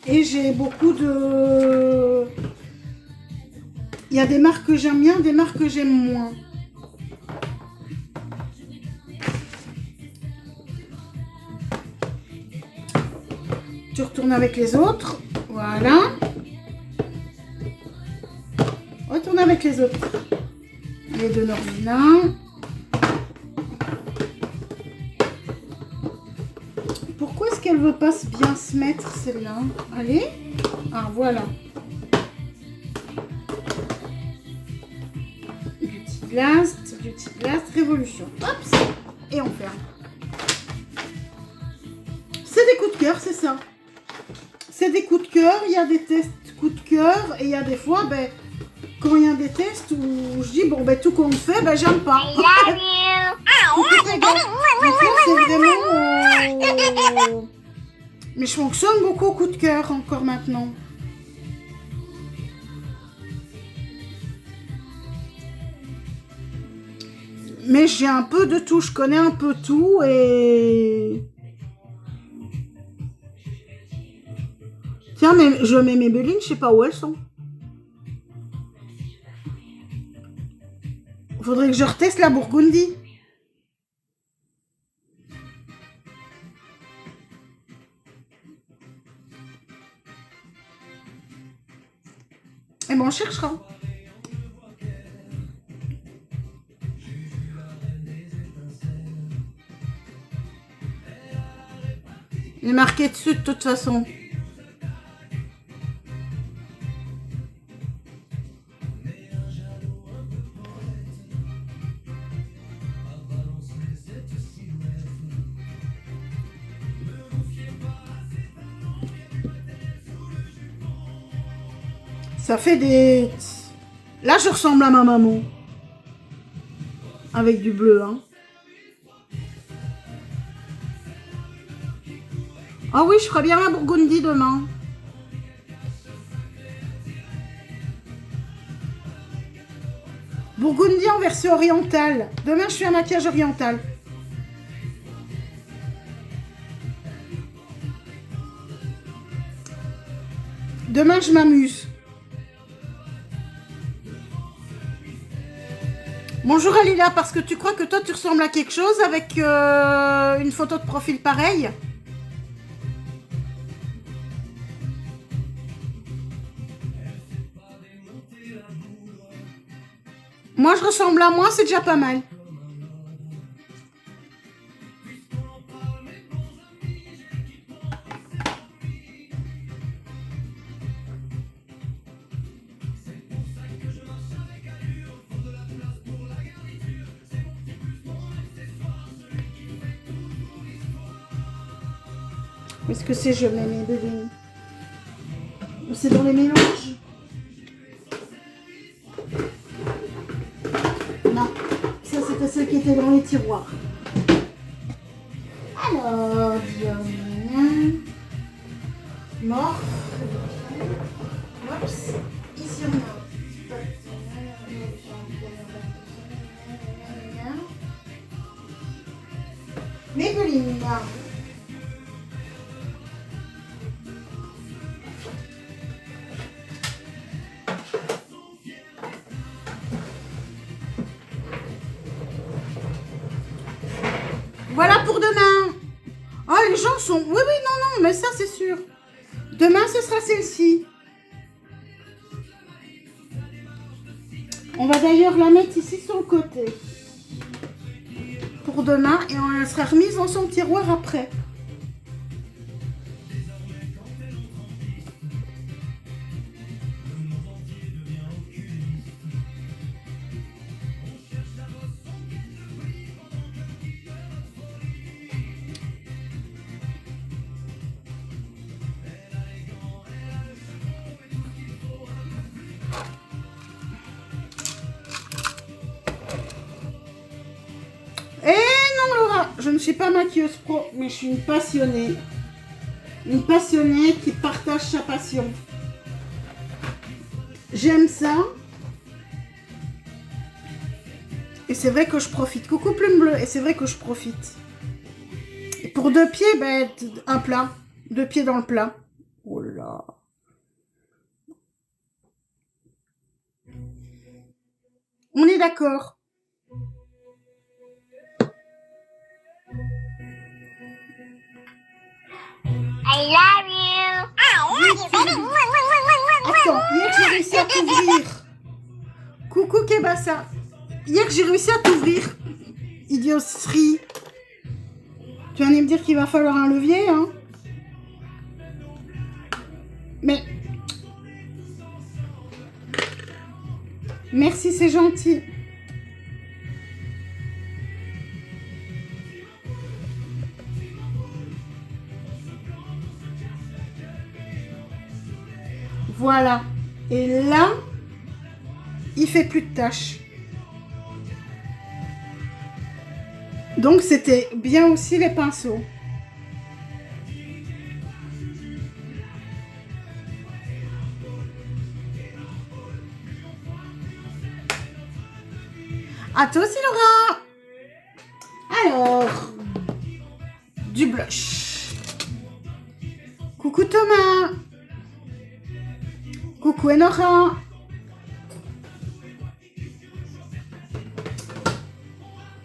Et j'ai beaucoup de... Il y a des marques que j'aime bien, des marques que j'aime moins. Tu retournes avec les autres. Voilà. Retourne avec les autres. Les deux Norvina. Pourquoi est-ce qu'elle veut pas bien se mettre celle-là? Allez. Ah, voilà. Beauty Blast, Révolution. Hop. Et on ferme. C'est des coups de cœur, c'est ça. C'est des coups de cœur. Il y a des tests coups de cœur. Et il y a des fois, ben, quand il y a des tests où je dis, bon, ben, tout qu'on fait, ben, j'aime pas. I love you. I love you, baby. Mwah, mwah, mwah, mwah, mwah, mwah. Mais je fonctionne beaucoup au coup de cœur encore maintenant. Mais j'ai un peu de tout, je connais un peu tout et... Tiens, mais je mets mes Bélines, je sais pas où elles sont. Faudrait que je reteste la Burgundy. Et bon, on cherchera. Il est marqué dessus de toute façon. Ça fait des... Là, je ressemble à ma maman. Avec du bleu, hein. Ah oui, je ferai bien la Burgundy demain. Burgundy en version orientale. Demain, je fais un maquillage oriental. Demain, je m'amuse. Bonjour Alila, parce que tu crois que toi, tu ressembles à quelque chose avec une photo de profil pareille? Moi, je ressemble à moi, c'est déjà pas mal. Est-ce que c'est je mets mes bébés? C'est dans les mélanges? Non, ça c'était celle qui était dans les tiroirs. Alors, mort. Oups, ici on a. Maybelline. Voilà pour demain. Oh, les gens sont... Oui, oui, non, mais ça, c'est sûr. Demain, ce sera celle-ci. On va d'ailleurs la mettre ici sur le côté. Pour demain. Et on la sera remise dans son tiroir après. Je ne suis pas maquilleuse pro, mais je suis une passionnée. Une passionnée qui partage sa passion. J'aime ça. Et c'est vrai que je profite. Coucou Plume Bleue. Et c'est vrai que je profite. Et pour 2 pieds, ben, un plat. 2 pieds dans le plat. Oh là. On est d'accord. I love you. I love you, baby. Attends, hier j'ai réussi à t'ouvrir. Coucou Kebassa. Hier j'ai réussi à t'ouvrir. Idioterie. Tu vas me dire qu'il va falloir un levier, hein. Mais... Merci, c'est gentil. Voilà. Et là, il fait plus de taches. Donc, c'était bien aussi les pinceaux. À toi aussi, Laura. Alors, du blush. Coucou Thomas. Coucou Enora.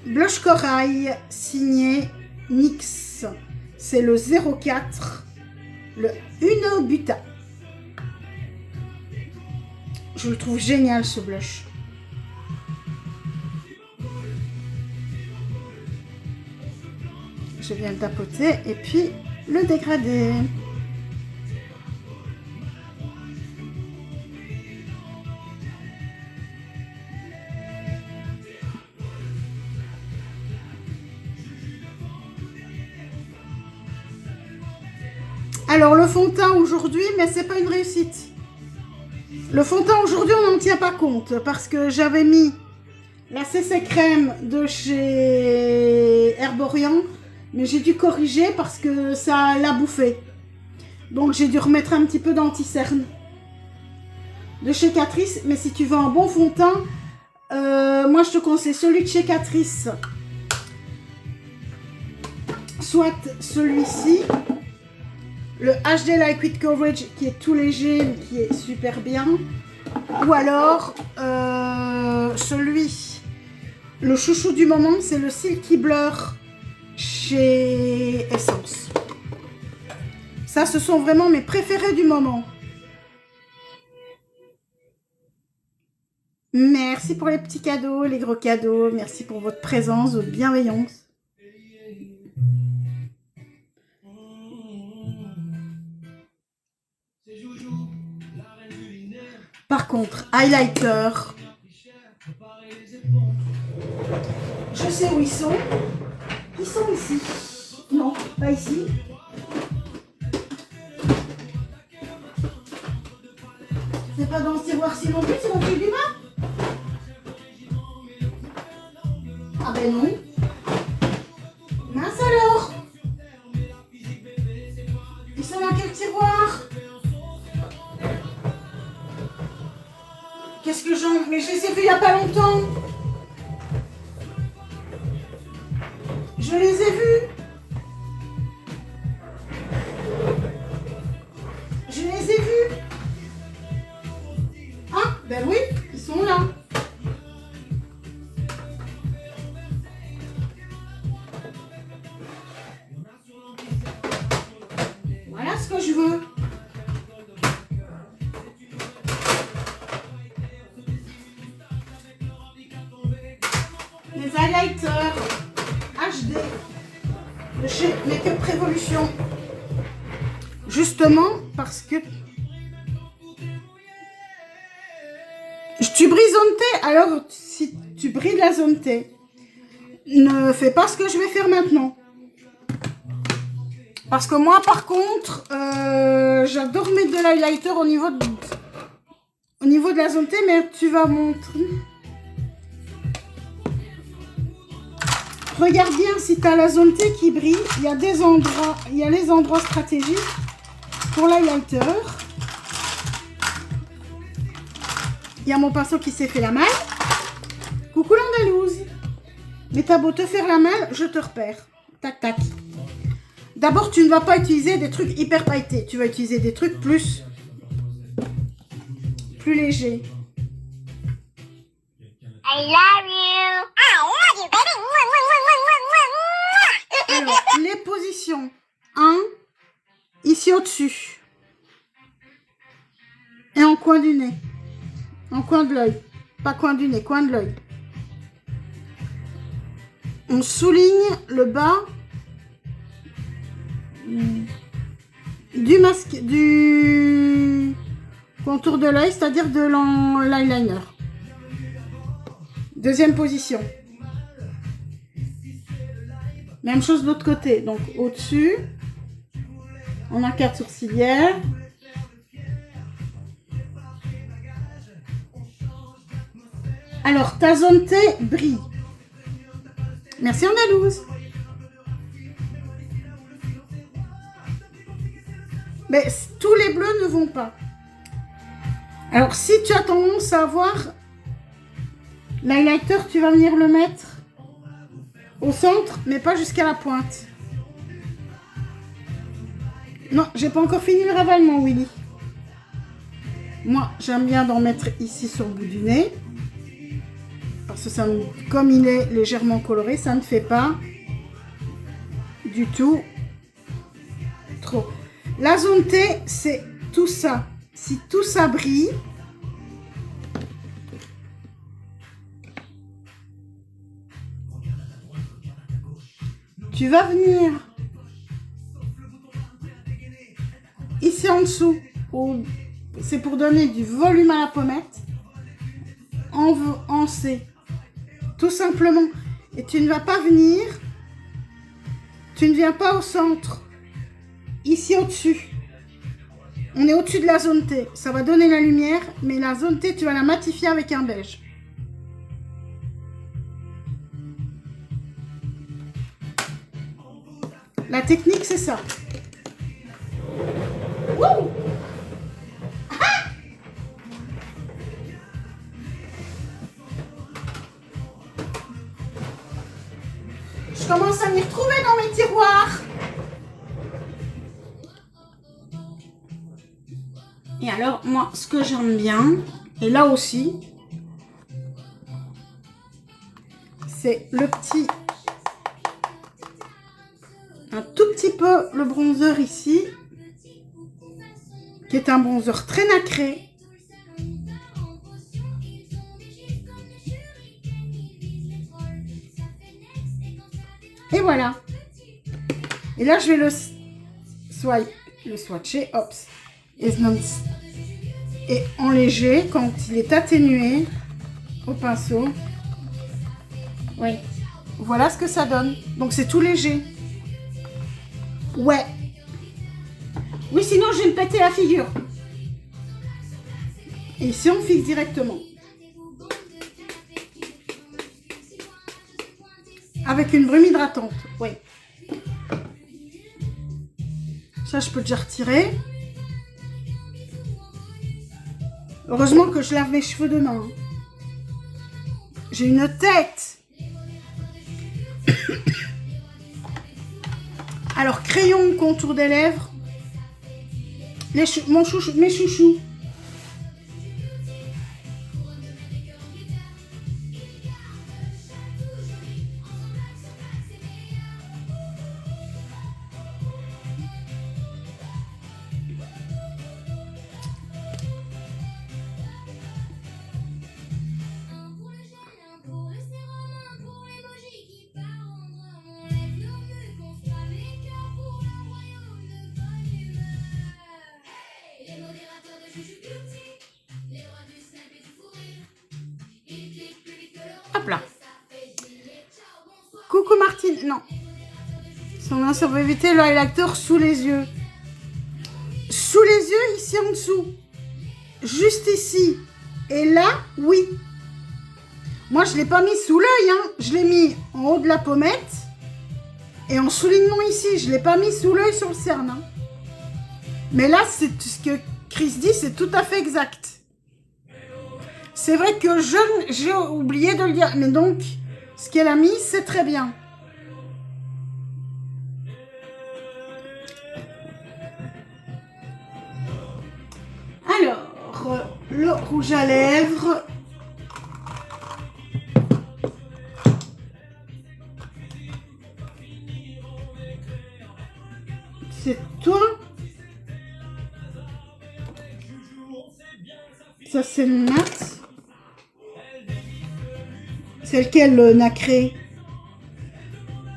Blush corail signé NYX. C'est le 04, le Uno Buta. Je le trouve génial ce blush. Je viens le tapoter et puis le dégrader. Alors le fond de teint aujourd'hui, mais c'est pas une réussite. Le fond de teint aujourd'hui, on n'en tient pas compte parce que j'avais mis la CC crème de chez Herborian, mais j'ai dû corriger parce que ça l'a bouffé. Donc j'ai dû remettre un petit peu d'anti-cerne de chez Catrice. Mais si tu veux un bon fond de teint, moi je te conseille celui de chez Catrice. Soit celui-ci, le HD Liquid Coverage qui est tout léger mais qui est super bien. Ou alors celui, le chouchou du moment, c'est le Silky Blur chez Essence. Ça, ce sont vraiment mes préférés du moment. Merci pour les petits cadeaux, les gros cadeaux. Merci pour votre présence, votre bienveillance. Par contre, highlighter. Je sais où ils sont. Ils sont ici. Non, pas ici. C'est pas dans ce tiroir-ci non plus, c'est dans celui du bas. Ah ben non. Mince alors. Ils sont dans quel tiroir? Qu'est-ce que j'en... Mais je les ai vus il n'y a pas longtemps. Je les ai vus. Je les ai vus. Ah, ben oui, ils sont là. Voilà ce que je veux. Les highlighters HD de chez Make Up Revolution. Justement parce que tu brilles zone T, alors si tu brilles la zone T, ne fais pas ce que je vais faire maintenant. Parce que moi par contre, j'adore mettre de l'highlighter au niveau de la zone T, mais tu vas montrer. Regarde bien si tu as la zone T qui brille. Il y a des endroits, il y a les endroits stratégiques pour l'highlighter. Il y a mon pinceau qui s'est fait la malle. Coucou l'Andalouse. Mais t'as beau te faire la malle, je te repère. Tac, tac. D'abord, tu ne vas pas utiliser des trucs hyper pailletés. Tu vas utiliser des trucs plus légers. I love you. I love you, baby. Alors, les positions. 1, ici au-dessus. Et en coin du nez. En coin de l'œil. Pas coin du nez, coin de l'œil. On souligne le bas du masque, du contour de l'œil, c'est-à-dire de l'eyeliner. Deuxième position. Même chose de l'autre côté. Donc au-dessus, on arcade sourcilière. Alors ta zone T brille. Merci Andalouse. Mais tous les bleus ne vont pas. Alors si tu as tendance à avoir L'highlighter, tu vas venir le mettre au centre, mais pas jusqu'à la pointe. Non, j'ai pas encore fini le ravalement, Willy. Moi, j'aime bien d'en mettre ici sur le bout du nez. Parce que ça, comme il est légèrement coloré, ça ne fait pas du tout trop. La zone T, c'est tout ça. Si tout ça brille, tu vas venir ici en dessous, c'est pour donner du volume à la pommette, en C, tout simplement. Et tu ne vas pas venir, tu ne viens pas au centre, ici au-dessus. On est au-dessus de la zone T, ça va donner la lumière, mais la zone T, tu vas la matifier avec un beige. La technique, c'est ça. Wouh! Ah! Je commence à m'y retrouver dans mes tiroirs. Et alors, moi, ce que j'aime bien, et là aussi, c'est le petit... un tout petit peu le bronzer ici, qui est un bronzer très nacré. Et voilà. Et là, je vais le swatcher, hop, et en léger, quand il est atténué au pinceau. Oui. Voilà ce que ça donne. Donc, c'est tout léger. Ouais. Oui, sinon je vais me péter la figure. Et ici, on fixe directement. Avec une brume hydratante. Oui. Ça, je peux déjà retirer. Heureusement que je lave mes cheveux demain. J'ai une tête. Alors, crayon, contour des lèvres. Mes chouchous. Hop là. Coucou Martine. Non. Ça va éviter le highlighter sous les yeux. Sous les yeux, ici en dessous. Juste ici. Et là, oui. Moi, je ne l'ai pas mis sous l'œil. Hein. Je l'ai mis en haut de la pommette. Et en soulignement ici. Je ne l'ai pas mis sous l'œil sur le cerne. Hein. Mais là, c'est ce que Chris dit, c'est tout à fait exact. C'est vrai que j'ai oublié de le dire. Mais donc, ce qu'elle a mis, c'est très bien. Alors, le rouge à lèvres. C'est toi. Ça, c'est le mat. C'est lequel, le nacré?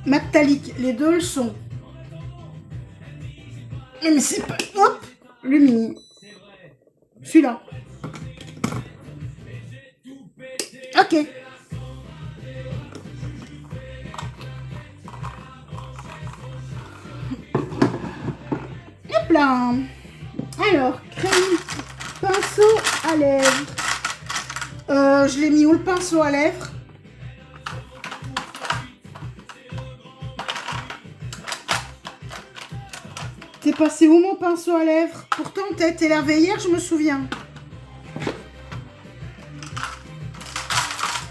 Matalique. Les deux le sont. Mais c'est pas... Hop, lumineux. Celui-là. Ok. Hop là. Alors, crème, pinceau à lèvres. Je l'ai mis où le pinceau à lèvres? T'es passé où mon pinceau à lèvres? Pourtant, t'as été lavé hier, je me souviens.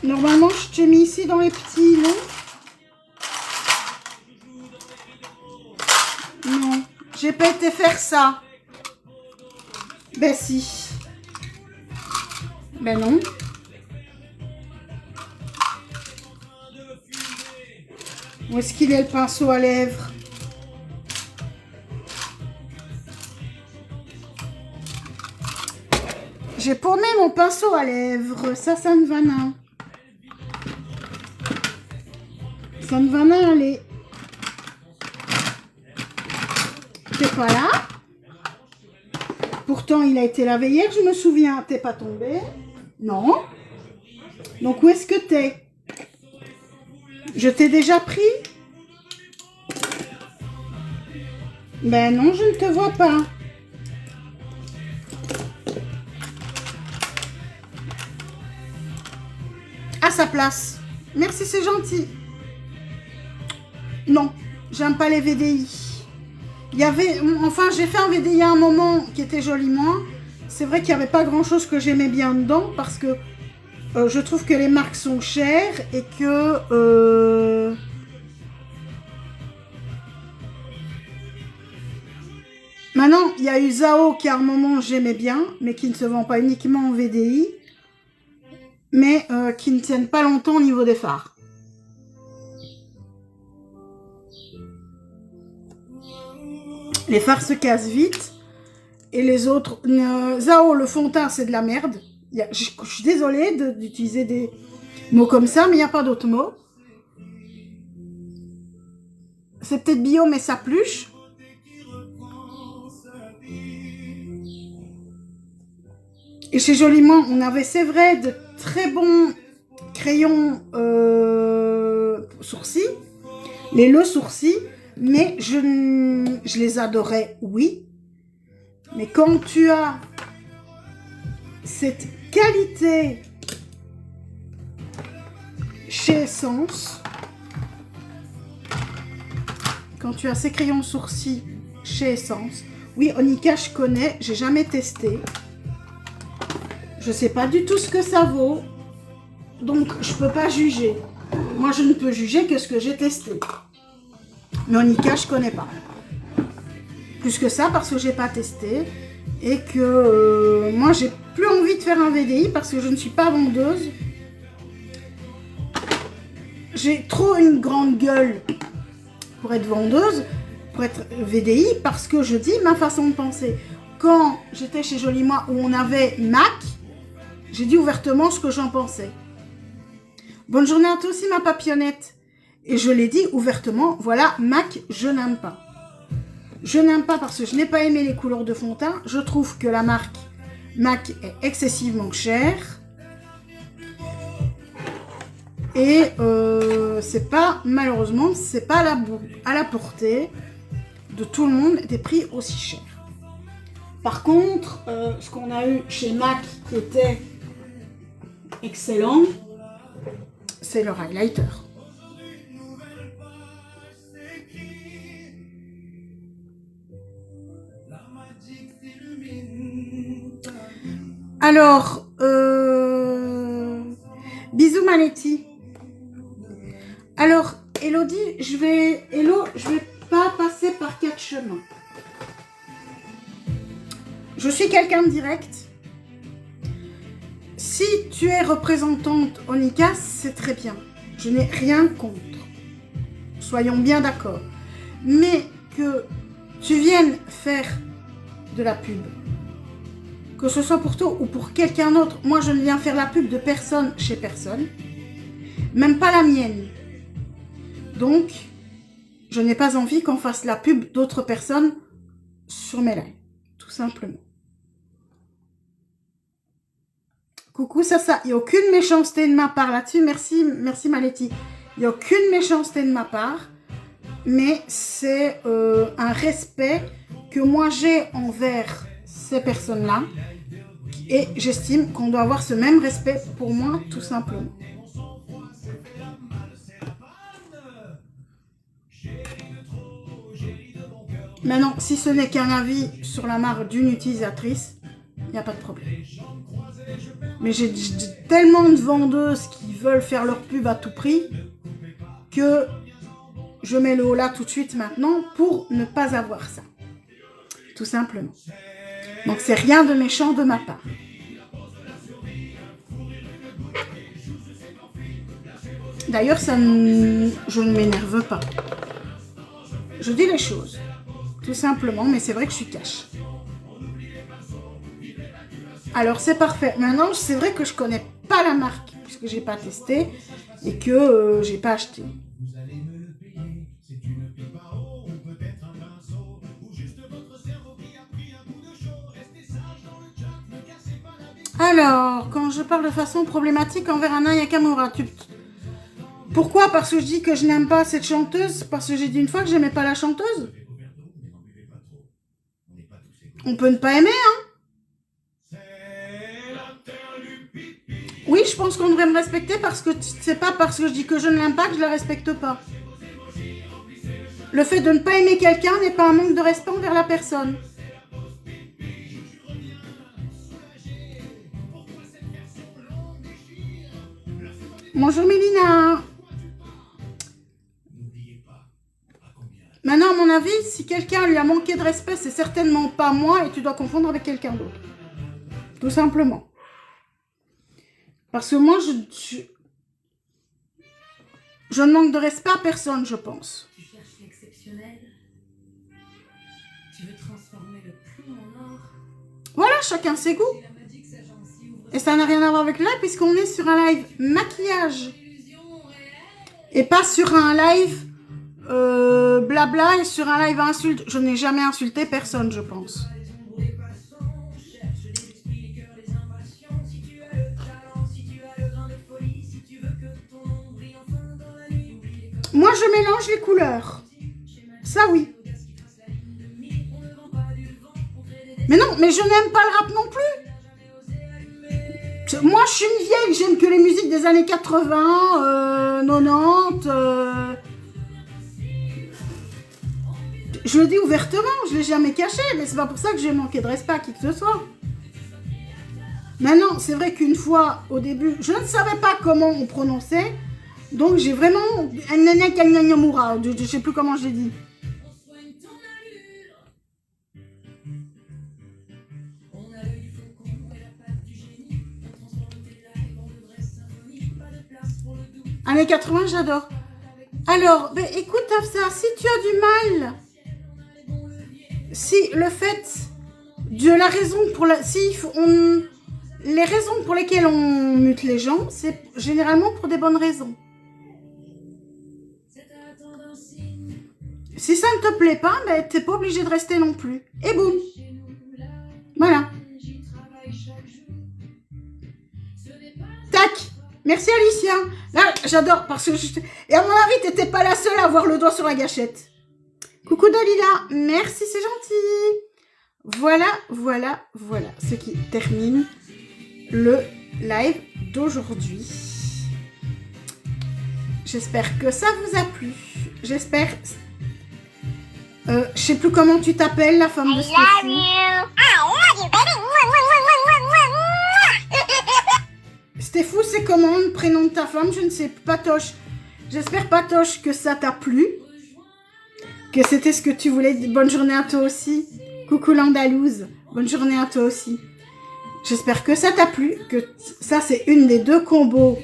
Normalement, je t'ai mis ici dans les petits, non? Non, j'ai pas été faire ça. Ben si. Ben non. Où est-ce qu'il est le pinceau à lèvres? J'ai paumé mon pinceau à lèvres. Ça ne va pas. Ça ne va pas aller. T'es pas là? Pourtant, il a été lavé hier, je me souviens. T'es pas tombé? Non. Donc, où est-ce que t'es? Je t'ai déjà pris? Ben non, je ne te vois pas. À sa place. Merci, c'est gentil. Non, j'aime pas les VDI. Il y avait, enfin, j'ai fait un VDI à un moment qui était joliment. C'est vrai qu'il n'y avait pas grand-chose que j'aimais bien dedans parce que je trouve que les marques sont chères et que... Maintenant, il y a eu Zao qui à un moment j'aimais bien, mais qui ne se vend pas uniquement en VDI, mais qui ne tiennent pas longtemps au niveau des fards. Les fards se cassent vite. Et les autres... Zao, le fond de teint, c'est de la merde. Je suis désolée d'utiliser des mots comme ça, mais il n'y a pas d'autres mots. C'est peut-être bio, mais ça pluche. Et chez Joliment, on avait, c'est vrai, de très bons crayons sourcils. Les Le Sourcils. Mais je les adorais, oui. Mais quand tu as cette qualité chez Essence, quand tu as ces crayons sourcils chez Essence, oui, Onika, je connais, j'ai jamais testé. Je sais pas du tout ce que ça vaut, donc je peux pas juger. Moi, je ne peux juger que ce que j'ai testé. Mais Onika, je connais pas. Plus que ça, parce que j'ai pas testé. Et que moi, j'ai plus envie de faire un VDI parce que je ne suis pas vendeuse. J'ai trop une grande gueule pour être vendeuse, pour être VDI, parce que je dis ma façon de penser. Quand j'étais chez Joliment où on avait Mac, j'ai dit ouvertement ce que j'en pensais. Bonne journée à toi aussi, ma papillonnette. Et je l'ai dit ouvertement, voilà, Mac, je n'aime pas. Je n'aime pas parce que je n'ai pas aimé les couleurs de fond de teint. Je trouve que la marque Mac est excessivement chère. Et c'est pas, malheureusement, c'est pas à la portée de tout le monde des prix aussi chers. Par contre, ce qu'on a eu chez Mac qui était excellent, c'est le highlighter. Alors, bisous Manetti. Alors, Elodie, je vais pas passer par 4 chemins. Je suis quelqu'un de direct. Si tu es représentante Onika, c'est très bien. Je n'ai rien contre. Soyons bien d'accord. Mais que tu viennes faire de la pub, que ce soit pour toi ou pour quelqu'un d'autre, moi je ne viens faire la pub de personne chez personne, même pas la mienne. Donc, je n'ai pas envie qu'on fasse la pub d'autres personnes sur mes lives, tout simplement. Coucou, ça, il n'y a aucune méchanceté de ma part là-dessus. Merci Maletti. Il n'y a aucune méchanceté de ma part, mais c'est un respect que moi j'ai envers ces personnes-là. Et j'estime qu'on doit avoir ce même respect pour moi, tout simplement. Maintenant, si ce n'est qu'un avis sur la marque d'une utilisatrice, il n'y a pas de problème. Mais j'ai tellement de vendeuses qui veulent faire leur pub à tout prix que je mets le haut là tout de suite maintenant pour ne pas avoir ça. Tout simplement. Donc c'est rien de méchant de ma part. D'ailleurs, je ne m'énerve pas. Je dis les choses. Tout simplement, mais c'est vrai que je suis cash. Alors c'est parfait. Maintenant, c'est vrai que je connais pas la marque puisque j'ai pas testé et que j'ai pas acheté. Alors, quand je parle de façon problématique envers Aya Nakamura, pourquoi? Parce que je dis que je n'aime pas cette chanteuse? Parce que j'ai dit une fois que j'aimais pas la chanteuse? On peut ne pas aimer, hein? Oui, je pense qu'on devrait me respecter parce que c'est pas parce que je dis que je ne l'aime pas que je la respecte pas. Le fait de ne pas aimer quelqu'un n'est pas un manque de respect envers la personne. Bonjour Mélina. Maintenant, à mon avis, si quelqu'un lui a manqué de respect, c'est certainement pas moi et tu dois confondre avec quelqu'un d'autre. Tout simplement. Parce que moi, je ne manque de respect à personne, je pense. Tu cherches l'exceptionnel. Tu veux transformer le plomb en or. Voilà, chacun ses goûts. Et ça n'a rien à voir avec là, puisqu'on est sur un live maquillage. Et pas sur un live blabla et sur un live insulte. Je n'ai jamais insulté personne, je pense. Moi, je mélange les couleurs. Ça, oui. Mais non, mais je n'aime pas le rap non plus. Moi, je suis une vieille, j'aime que les musiques des années 80, 90. Je le dis ouvertement, je ne l'ai jamais caché, mais c'est pas pour ça que j'ai manqué de respect à qui que ce soit. Maintenant, c'est vrai qu'une fois, au début, je ne savais pas comment on prononçait, donc j'ai vraiment... Je ne sais plus comment je l'ai dit. Années 80, j'adore. Alors, ben, écoute, Afsa, si tu as du mal, si le fait de la raison pour la... les raisons pour lesquelles on mute les gens, c'est généralement pour des bonnes raisons. Si ça ne te plaît pas, ben, t'es pas obligé de rester non plus. Et boum. Voilà. Tac. Merci Alicia. Là, j'adore parce que et à mon avis, t'étais pas la seule à avoir le doigt sur la gâchette. Coucou Dalila. Merci, c'est gentil. Voilà, voilà, voilà ce qui termine le live d'aujourd'hui. J'espère que ça vous a plu. J'espère... je sais plus comment tu t'appelles, la femme de Stéphie. Stéphou, c'est comment le prénom de ta femme? Je ne sais, Patoche. J'espère, Patoche, que ça t'a plu. Que c'était ce que tu voulais. Bonne journée à toi aussi. Coucou l'Andalouse. Bonne journée à toi aussi. J'espère que ça t'a plu. Que ça, c'est une des deux combos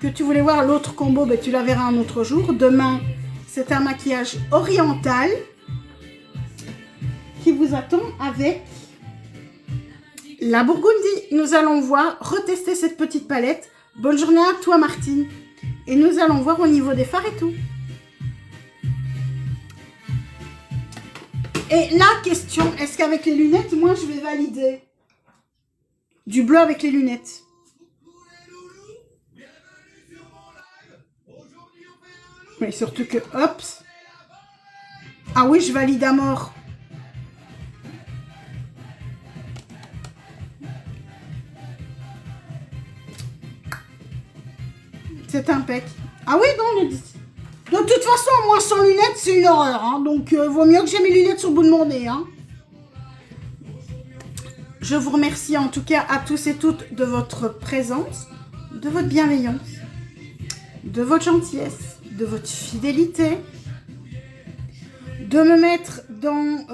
que tu voulais voir. L'autre combo, ben, tu la verras un autre jour. Demain, c'est un maquillage oriental qui vous attend avec... la Burgundy. Nous allons voir, retester cette petite palette. Bonne journée à toi, Martine. Et nous allons voir au niveau des fards et tout. Et la question, est-ce qu'avec les lunettes, moi, je vais valider du bleu avec les lunettes? Mais surtout que, hop. Ah oui, je valide à mort. C'est impec. Ah oui, non, de toute façon, moi, sans lunettes, c'est une horreur. Hein, donc, vaut mieux que j'ai mes lunettes sur le bout de mon nez. Hein. Je vous remercie en tout cas à tous et toutes de votre présence, de votre bienveillance. de votre gentillesse, de votre fidélité, de me mettre dans...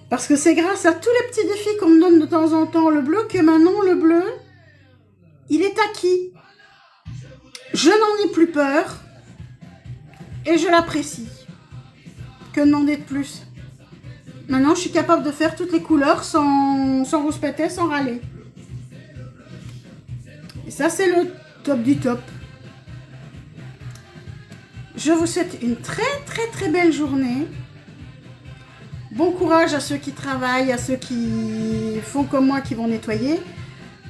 Parce que c'est grâce à tous les petits défis qu'on me donne de temps en temps, le bleu, que maintenant le bleu, il est acquis. Je n'en ai plus peur et je l'apprécie. Que demander de plus? Maintenant, je suis capable de faire toutes les couleurs sans rouspéter, sans râler. Et ça, c'est le top du top. Je vous souhaite une très belle journée. Bon courage à ceux qui travaillent, à ceux qui font comme moi, qui vont nettoyer.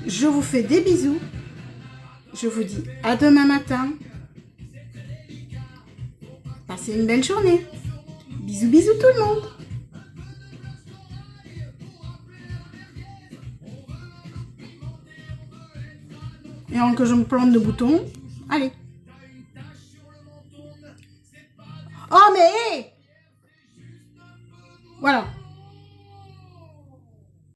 Je vous fais des bisous. Je vous dis à demain matin. Passez une belle journée. Bisous, bisous tout le monde. Et avant que je me plante de boutons, allez. Oh mais hé! Voilà.